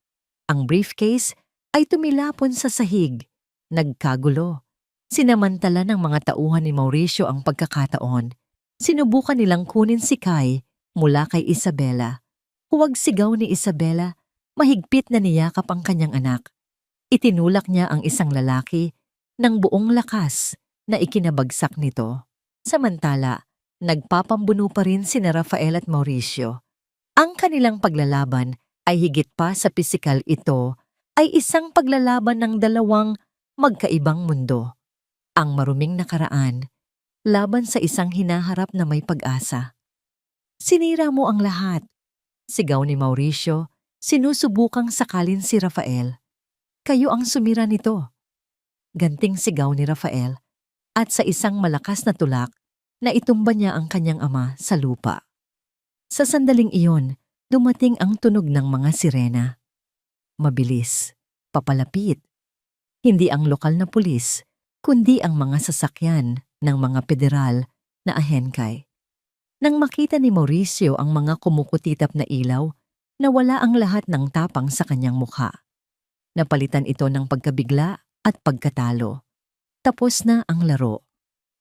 A: Ang briefcase ay tumilapon sa sahig. Nagkagulo. Sinamantala ng mga tauhan ni Mauricio ang pagkakataon. Sinubukan nilang kunin si Kai mula kay Isabela. Huwag sigaw ni Isabela, mahigpit na niyakap ang kanyang anak. Itinulak niya ang isang lalaki ng buong lakas na ikinabagsak nito. Samantala, nagpapambuno pa rin sina Rafael at Mauricio. Ang kanilang paglalaban ay higit pa sa pisikal, ito ay isang paglalaban ng dalawang magkaibang mundo. Ang maruming nakaraan, laban sa isang hinaharap na may pag-asa. Sinira mo ang lahat, sigaw ni Mauricio, sinusubukang sakalin si Rafael. Kayo ang sumira nito. Ganting sigaw ni Rafael. At sa isang malakas na tulak, naitumba niya ang kanyang ama sa lupa. Sa sandaling iyon, dumating ang tunog ng mga sirena. Mabilis, papalapit. Hindi ang lokal na pulis, kundi ang mga sasakyan ng mga federal na ahenkay. Nang makita ni Mauricio ang mga kumukutitap na ilaw, nawala ang lahat ng tapang sa kanyang mukha. Napalitan ito ng pagkabigla at pagkatalo. Tapos na ang laro.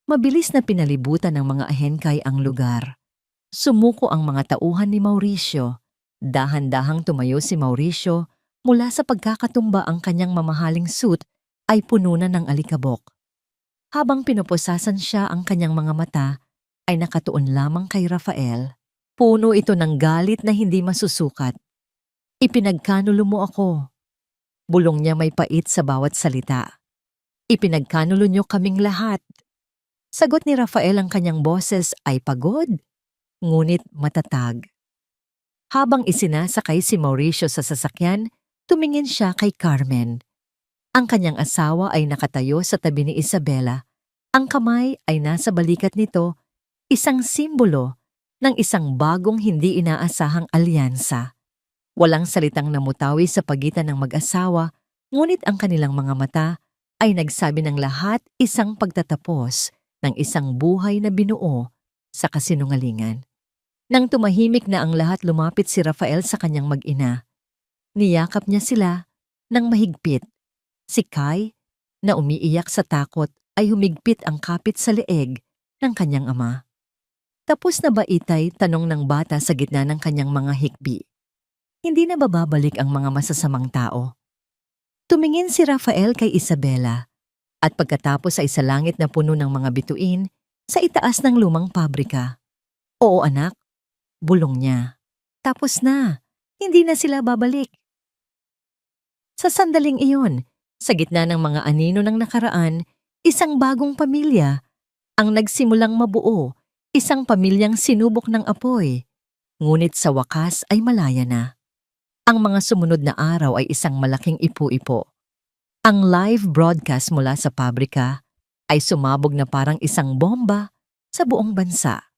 A: Mabilis na pinalibutan ng mga ahenkay ang lugar. Sumuko ang mga tauhan ni Mauricio. Dahan-dahang tumayo si Mauricio, mula sa pagkakatumba ang kanyang mamahaling suit ay puno na ng alikabok. Habang pinupusasan siya, ang kanyang mga mata ay nakatuon lamang kay Rafael. Puno ito ng galit na hindi masusukat. Ipinagkanulo mo ako. Bulong niya may pait sa bawat salita. Ipinagkanulo niyo kaming lahat. Sagot ni Rafael, ang kanyang boses ay pagod, ngunit matatag. Habang isinasakay si Mauricio sa sasakyan, tumingin siya kay Carmen. Ang kanyang asawa ay nakatayo sa tabi ni Isabela. Ang kamay ay nasa balikat nito, isang simbolo ng isang bagong hindi inaasahang alyansa. Walang salitang namutawi sa pagitan ng mag-asawa, ngunit ang kanilang mga mata ay nagsabi ng lahat, isang pagtatapos ng isang buhay na binuo sa kasinungalingan. Nang tumahimik na ang lahat, lumapit si Rafael sa kanyang mag-ina. Niyakap niya sila ng mahigpit. Si Kai, na umiiyak sa takot, ay humigpit ang kapit sa leeg ng kanyang ama. Tapos na ba, Itay? Tanong ng bata sa gitna ng kanyang mga hikbi. Hindi na bababalik ang mga masasamang tao. Tumingin si Rafael kay Isabela at pagkatapos ay sa langit na puno ng mga bituin sa itaas ng lumang pabrika. Oo anak, bulong niya. Tapos na, hindi na sila babalik. Sa sandaling iyon, sa gitna ng mga anino ng nakaraan, isang bagong pamilya ang nagsimulang mabuo, isang pamilyang sinubok ng apoy, ngunit sa wakas ay malaya na. Ang mga sumunod na araw ay isang malaking ipu-ipo. Ang live broadcast mula sa pabrika ay sumabog na parang isang bomba sa buong bansa.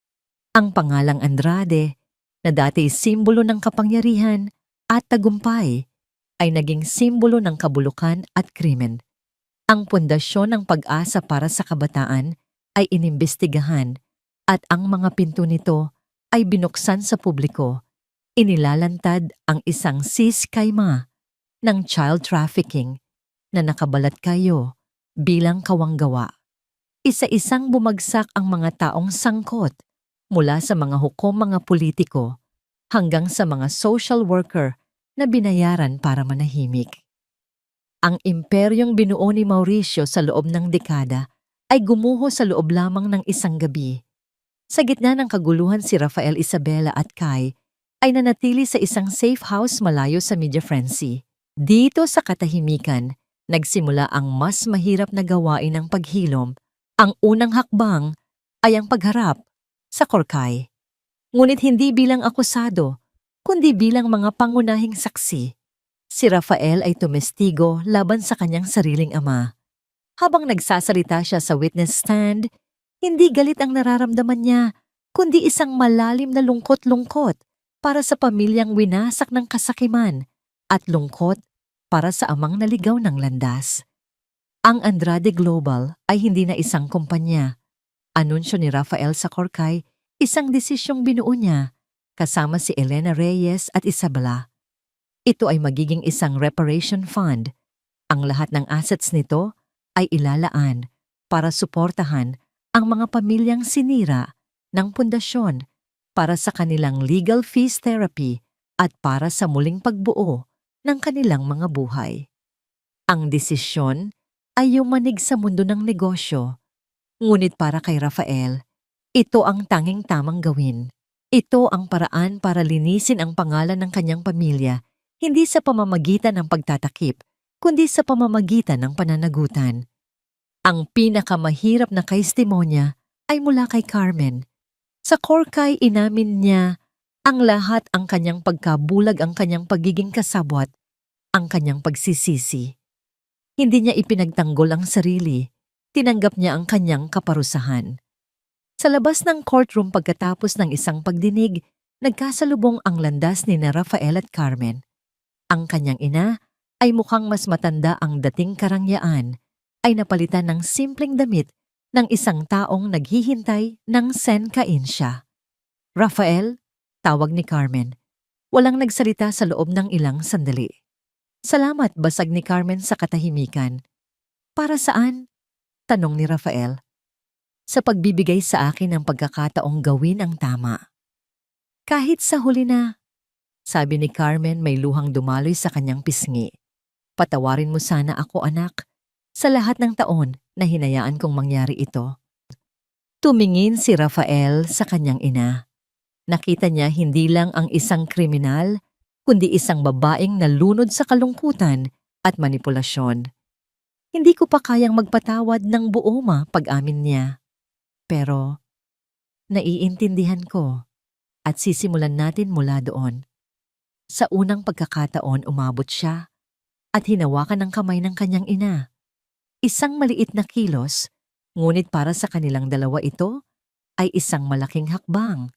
A: Ang pangalang Andrade, na dati simbolo ng kapangyarihan at tagumpay, ay naging simbolo ng kabulukan at krimen. Ang pundasyon ng pag-asa para sa kabataan ay inimbestigahan at ang mga pinto nito ay binuksan sa publiko. Inilalantad ang isang siskayma ng child trafficking na nakabalat kayo bilang kawanggawa. Isa-isang bumagsak ang mga taong sangkot mula sa mga hukom, mga politiko, hanggang sa mga social worker na binayaran para manahimik. Ang imperyong binuo ni Mauricio sa loob ng dekada ay gumuho sa loob lamang ng isang gabi. Sa gitna ng kaguluhan, si Rafael, Isabela at Kai ay nanatili sa isang safe house malayo sa media frenzy. Dito sa katahimikan, nagsimula ang mas mahirap na gawain ng paghilom. Ang unang hakbang ay ang pagharap sa korkay. Ngunit hindi bilang akusado, kundi bilang mga pangunahing saksi. Si Rafael ay tumestigo laban sa kanyang sariling ama. Habang nagsasalita siya sa witness stand, hindi galit ang nararamdaman niya, kundi isang malalim na lungkot-lungkot para sa pamilyang winasak ng kasakiman at lungkot para sa amang naligaw ng landas. Ang Andrade Global ay hindi na isang kumpanya. Anunsyo ni Rafael sa korkay, isang desisyong binuo niya kasama si Elena Reyes at Isabela. Ito ay magiging isang reparation fund. Ang lahat ng assets nito ay ilalaan para suportahan ang mga pamilyang sinira ng pundasyon, para sa kanilang legal fees therapy at para sa muling pagbuo ng kanilang mga buhay. Ang desisyon ay yumanig sa mundo ng negosyo, ngunit para kay Rafael, ito ang tanging tamang gawin. Ito ang paraan para linisin ang pangalan ng kanyang pamilya, hindi sa pamamagitan ng pagtatakip, kundi sa pamamagitan ng pananagutan. Ang pinakamahirap na testimonya ay mula kay Carmen. Sa korkay, inamin niya ang lahat, ang kanyang pagkabulag, ang kanyang pagiging kasabwat, ang kanyang pagsisisi. Hindi niya ipinagtanggol ang sarili, tinanggap niya ang kanyang kaparusahan. Sa labas ng courtroom pagkatapos ng isang pagdinig, nagkasalubong ang landas ni Rafael at Carmen. Ang kanyang ina ay mukhang mas matanda, ang dating karangyaan ay napalitan ng simpleng damit ng isang taong naghihintay ng senkain siya. Rafael, tawag ni Carmen. Walang nagsalita sa loob ng ilang sandali. Salamat, basag ni Carmen sa katahimikan. Para saan? Tanong ni Rafael. Sa pagbibigay sa akin ng pagkakataong gawin ang tama. Kahit sa huli na, sabi ni Carmen, may luhang dumaloy sa kanyang pisngi. Patawarin mo sana ako, anak, sa lahat ng taon na hinayaan kong mangyari ito. Tumingin si Rafael sa kanyang ina. Nakita niya hindi lang ang isang kriminal, kundi isang babaeng nalunod sa kalungkutan at manipulasyon. Hindi ko pa kayang magpatawad ng buo, ma, pag-amin niya. Pero, naiintindihan ko at sisimulan natin mula doon. Sa unang pagkakataon, umabot siya. at hinawakan ang kamay ng kanyang ina. Isang maliit na kilos, ngunit para sa kanilang dalawa ito ay isang malaking hakbang.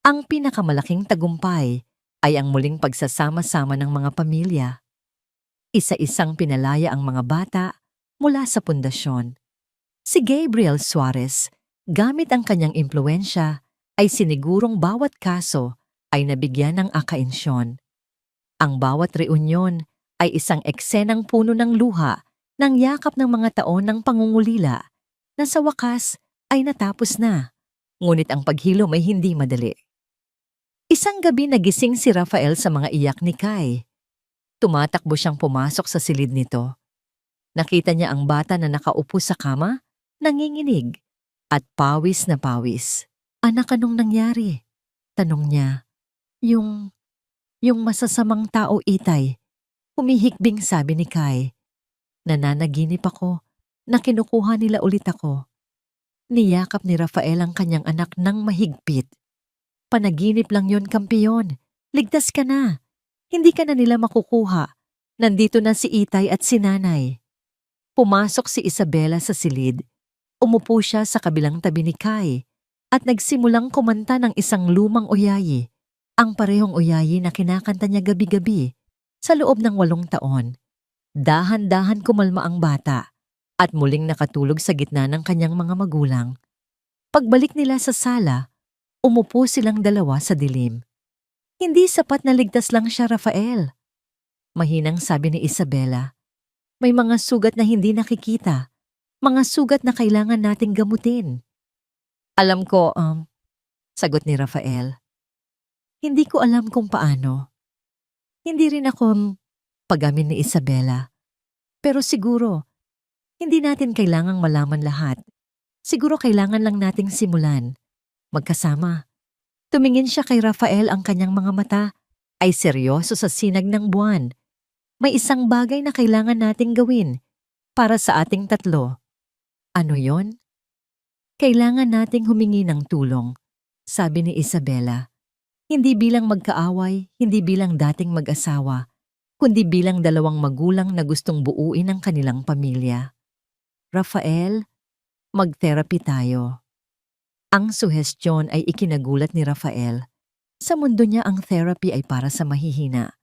A: Ang pinakamalaking tagumpay ay ang muling pagsasama-sama ng mga pamilya. Isa-isang pinalaya ang mga bata mula sa pundasyon. Si Gabriel Suarez, gamit ang kanyang impluensya, ay sinigurong bawat kaso ay nabigyan ng akaensyon. Ang bawat reunyon ay isang eksenang puno ng luha ng yakap ng mga taon ng pangungulila na sa wakas ay natapos na. Ngunit ang paghilom ay hindi madali. Isang gabi nagising si Rafael sa mga iyak ni Kai. Tumatakbo siyang pumasok sa silid nito. Nakita niya ang bata na nakaupo sa kama, nanginginig, at pawis na pawis. Anak, anong nangyari? Tanong niya. Yung masasamang tao, Itay. Humihikbing sabi ni Kai. Nananaginip ako na kinukuha nila ulit ako. Niyakap ni Rafael ang kanyang anak ng mahigpit. Panaginip lang yon, kampiyon. Ligtas ka na. Hindi ka na nila makukuha. Nandito na si Itay at si Nanay. Pumasok si Isabela sa silid. Umupo siya sa kabilang tabi ni Kai at nagsimulang kumanta ng isang lumang oyayi, ang parehong oyayi na kinakanta niya gabi-gabi sa loob ng 8 taon. Dahan-dahan kumalma ang bata at muling nakatulog sa gitna ng kanyang mga magulang. Pagbalik nila sa sala, umupo silang dalawa sa dilim. Hindi sapat na ligtas lang siya, Rafael. Mahinang sabi ni Isabela. May mga sugat na hindi nakikita. Mga sugat na kailangan nating gamutin. Alam ko, sagot ni Rafael. Hindi ko alam kung paano. Hindi rin ako pag-amin ni Isabela. Pero siguro, hindi natin kailangang malaman lahat. Siguro kailangan lang nating simulan. Magkasama. Tumingin siya kay Rafael, ang kanyang mga mata ay seryoso sa sinag ng buwan. May isang bagay na kailangan nating gawin para sa ating tatlo. Ano yon? Kailangan nating humingi ng tulong, sabi ni Isabela. Hindi bilang magkaaway, hindi bilang dating mag-asawa, kundi bilang dalawang magulang na gustong buuin ang kanilang pamilya. Rafael, mag-therapy tayo. Ang suhestyon ay ikinagulat ni Rafael. Sa mundo niya ang therapy ay para sa mahihina.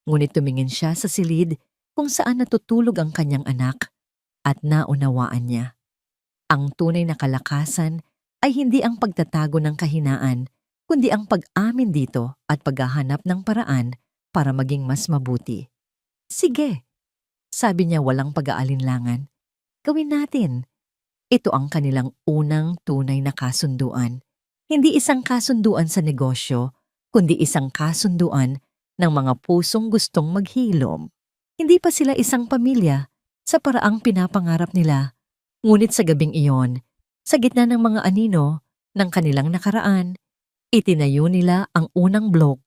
A: Ngunit tumingin siya sa silid kung saan natutulog ang kanyang anak at naunawaan niya. Ang tunay na kalakasan ay hindi ang pagtatago ng kahinaan, kundi ang pag-amin dito at paghahanap ng paraan para maging mas mabuti. Sige, sabi niya walang pag-aalinlangan. Gawin natin. Ito ang kanilang unang tunay na kasunduan. Hindi isang kasunduan sa negosyo, kundi isang kasunduan ng mga pusong gustong maghilom. Hindi pa sila isang pamilya sa paraang pinapangarap nila. Ngunit sa gabing iyon, sa gitna ng mga anino ng kanilang nakaraan, itinayo nila ang unang blok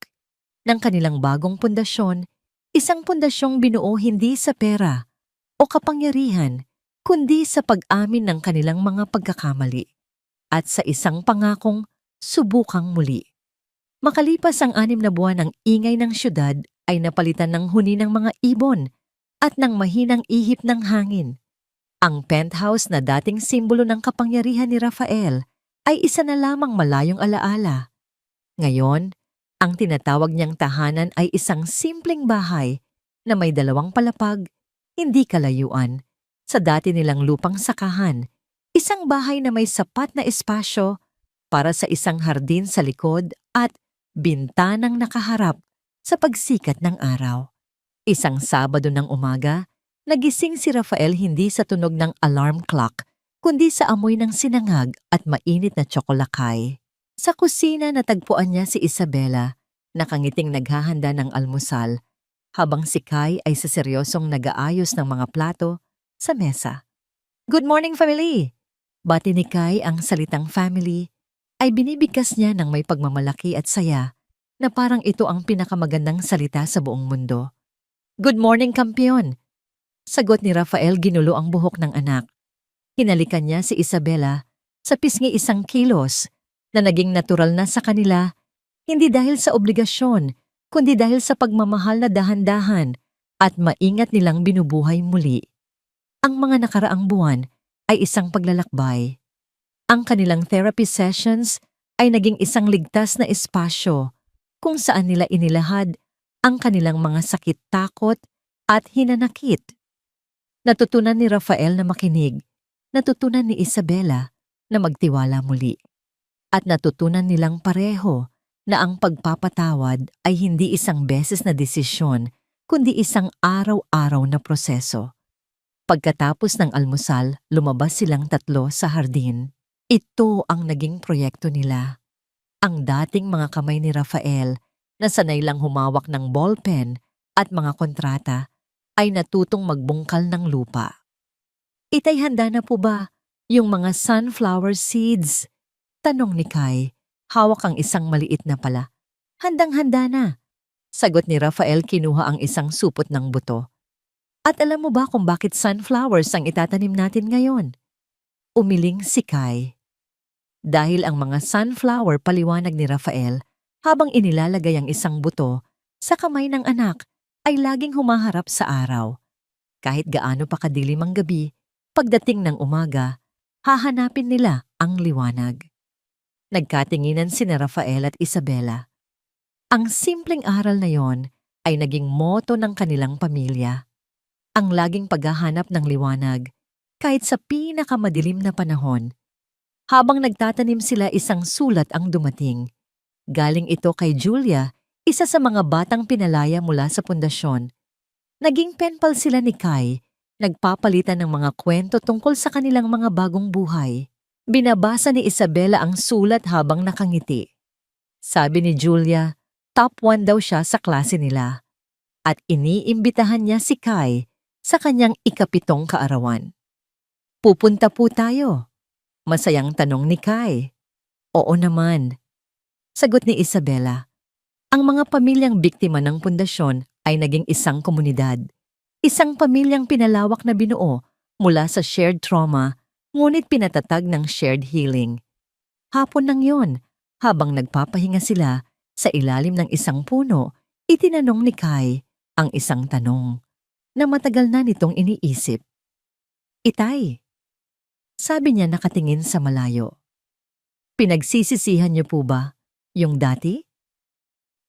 A: ng kanilang bagong pundasyon, isang pundasyong binuo hindi sa pera o kapangyarihan, kundi sa pag-amin ng kanilang mga pagkakamali at sa isang pangakong subukang muli. Makalipas ang 6 na buwan, ang ingay ng syudad ay napalitan ng huni ng mga ibon at ng mahinang ihip ng hangin. Ang penthouse na dating simbolo ng kapangyarihan ni Rafael ay isa na lamang malayong alaala. Ngayon, ang tinatawag niyang tahanan ay isang simpleng bahay na may 2 palapag, hindi kalayuan. Sa dati nilang lupang sakahan, isang bahay na may sapat na espasyo para sa isang hardin sa likod at bintanang nakaharap sa pagsikat ng araw. Isang Sabado ng umaga, nagising si Rafael hindi sa tunog ng alarm clock, kundi sa amoy ng sinangag at mainit na tsokolakay. Sa kusina natagpuan niya si Isabela, nakangiting naghahanda ng almusal, habang si Kai ay sa seryosong nag-aayos ng mga plato sa mesa. Good morning, family! Bati ni Kai. Ang salitang family ay binibigkas niya ng may pagmamalaki at saya na parang ito ang pinakamagandang salita sa buong mundo. Good morning, kampiyon! Sagot ni Rafael, ginulo ang buhok ng anak. Hinalikan niya si Isabela sa pisngi 1 kilos na naging natural na sa kanila, hindi dahil sa obligasyon, kundi dahil sa pagmamahal na dahan-dahan at maingat nilang binubuhay muli. Ang mga nakaraang buwan ay isang paglalakbay. Ang kanilang therapy sessions ay naging isang ligtas na espasyo kung saan nila inilahad ang kanilang mga sakit, takot at hinanakit. Natutunan ni Rafael na makinig, natutunan ni Isabela na magtiwala muli, at natutunan nilang pareho na ang pagpapatawad ay hindi isang beses na desisyon, kundi isang araw-araw na proseso. Pagkatapos ng almusal, lumabas silang tatlo sa hardin. Ito ang naging proyekto nila. Ang dating mga kamay ni Rafael na sanay lang humawak ng ballpen at mga kontrata ay natutong magbungkal ng lupa. Itay, handa na po ba yung mga sunflower seeds? Tanong ni Kai. Hawak ang isang maliit na pala. Handang-handa na. Sagot ni Rafael, kinuha ang isang supot ng buto. At alam mo ba kung bakit sunflowers ang itatanim natin ngayon? Umiling si Kai. Dahil ang mga sunflower, paliwanag ni Rafael, habang inilalagay ang isang buto sa kamay ng anak, ay laging humaharap sa araw. Kahit gaano pa kadilim ang gabi, pagdating ng umaga, hahanapin nila ang liwanag. Nagkatinginan sina Rafael at Isabela. Ang simpleng aral na yon ay naging moto ng kanilang pamilya. Ang laging paghahanap ng liwanag, kahit sa pinakamadilim na panahon. Habang nagtatanim sila, isang sulat ang dumating. Galing ito kay Julia, isa sa mga batang pinalaya mula sa pundasyon. Naging penpal sila ni Kai, nagpapalitan ng mga kwento tungkol sa kanilang mga bagong buhay. Binabasa ni Isabela ang sulat habang nakangiti. Sabi ni Julia, top 1 daw siya sa klase nila. At iniimbitahan niya si Kai sa kanyang ika-7 kaarawan. Pupunta po tayo? Masayang tanong ni Kai. Oo naman. Sagot ni Isabela. Ang mga pamilyang biktima ng pundasyon ay naging isang komunidad. Isang pamilyang pinalawak na binuo mula sa shared trauma, ngunit pinatatag ng shared healing. Hapon nang yon, habang nagpapahinga sila sa ilalim ng isang puno, itinanong ni Kai ang isang tanong na matagal na nitong iniisip. Itay, sabi niya nakatingin sa malayo. Pinagsisisihan niyo po ba yung dati?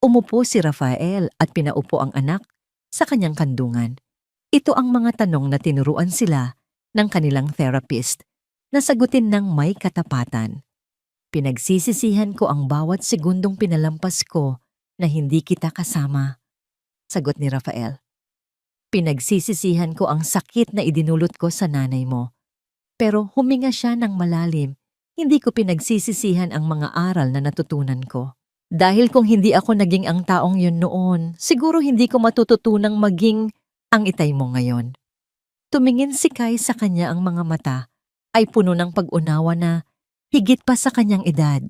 A: Umupo si Rafael at pinaupo ang anak sa kanyang kandungan. Ito ang mga tanong na tinuruan sila ng kanilang therapist na sagutin ng may katapatan. Pinagsisisihan ko ang bawat segundong pinalampas ko na hindi kita kasama. Sagot ni Rafael. Pinagsisisihan ko ang sakit na idinulot ko sa nanay mo. Pero huminga siya ng malalim. Hindi ko pinagsisisihan ang mga aral na natutunan ko. Dahil kung hindi ako naging ang taong yun noon, siguro hindi ko matututunang maging ang itay mo ngayon. Tumingin si Kai sa kanya, ang mga mata ay puno ng pag-unawa na higit pa sa kanyang edad.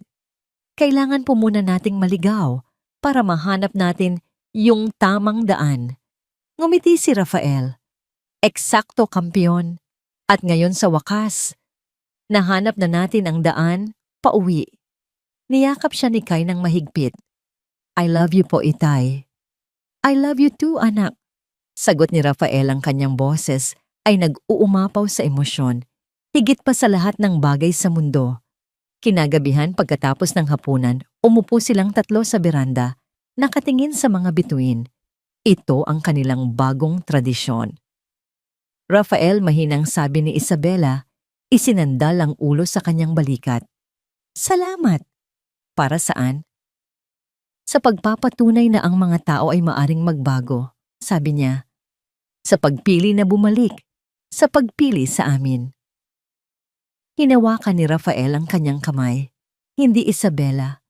A: Kailangan po muna nating maligaw para mahanap natin yung tamang daan. Ngumiti si Rafael. Eksakto, kampiyon. At ngayon sa wakas, nahanap na natin ang daan pauwi. Niyakap siya ni Kai ng mahigpit. I love you po, itay. I love you too, anak. Sagot ni Rafael, ang kanyang boses ay nag-uumapaw sa emosyon. Higit pa sa lahat ng bagay sa mundo. Kinagabihan, pagkatapos ng hapunan, umupo silang tatlo sa beranda, nakatingin sa mga bituin. Ito ang kanilang bagong tradisyon. Rafael, mahinang sabi ni Isabela, isinandal ang ulo sa kanyang balikat. Salamat! Para saan? Sa pagpapatunay na ang mga tao ay maaring magbago, sabi niya. Sa pagpili na bumalik, sa pagpili sa amin. Hinawakan ni Rafael ang kanyang kamay. Hindi, Isabela.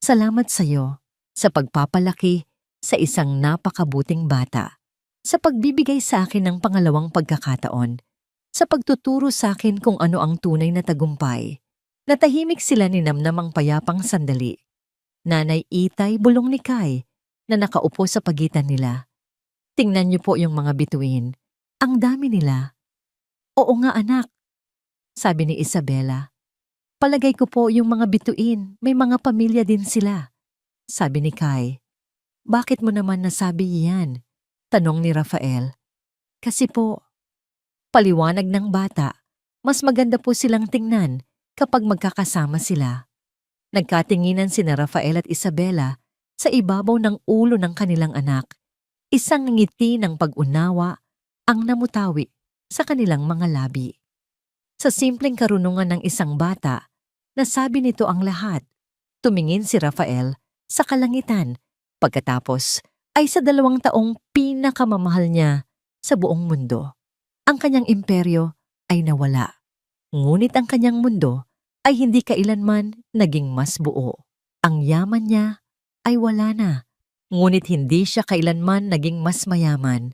A: Salamat sa iyo sa pagpapalaki sa isang napakabuting bata. Sa pagbibigay sa akin ng pangalawang pagkakataon. Sa pagtuturo sa akin kung ano ang tunay na tagumpay. Natahimik sila ni Namnamang payapang sandali. Nanay Itay, bulong ni Kai na nakaupo sa pagitan nila. Tingnan niyo po yung mga bituin. Ang dami nila. Oo nga, anak. Sabi ni Isabela. Palagay ko po yung mga bituin, may mga pamilya din sila. Sabi ni Kai. Bakit mo naman nasabi yan? Tanong ni Rafael. Kasi po, paliwanag ng bata, mas maganda po silang tingnan kapag magkakasama sila. Nagkatinginan sina Rafael at Isabela sa ibabaw ng ulo ng kanilang anak. Isang ngiti ng pag-unawa ang namutawi sa kanilang mga labi. Sa simpleng karunungan ng isang bata, nasabi nito ang lahat. Tumingin si Rafael sa kalangitan. Pagkatapos ay sa 2 taong pinakamamahal niya sa buong mundo. Ang kanyang imperyo ay nawala. Ngunit ang kanyang mundo ay hindi kailanman naging mas buo. Ang yaman niya ay wala na. Ngunit hindi siya kailanman naging mas mayaman.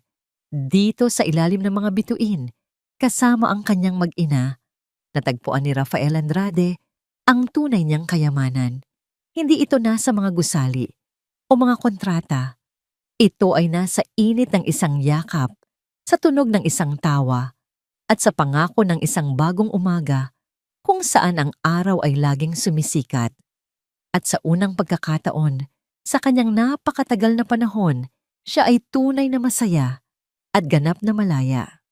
A: Dito sa ilalim ng mga bituin, kasama ang kanyang mag-ina, natagpuan ni Rafael Andrade ang tunay niyang kayamanan. Hindi ito nasa mga gusali o mga kontrata. Ito ay nasa init ng isang yakap, sa tunog ng isang tawa, at sa pangako ng isang bagong umaga kung saan ang araw ay laging sumisikat. At sa unang pagkakataon, sa kanyang napakatagal na panahon, siya ay tunay na masaya at ganap na malaya.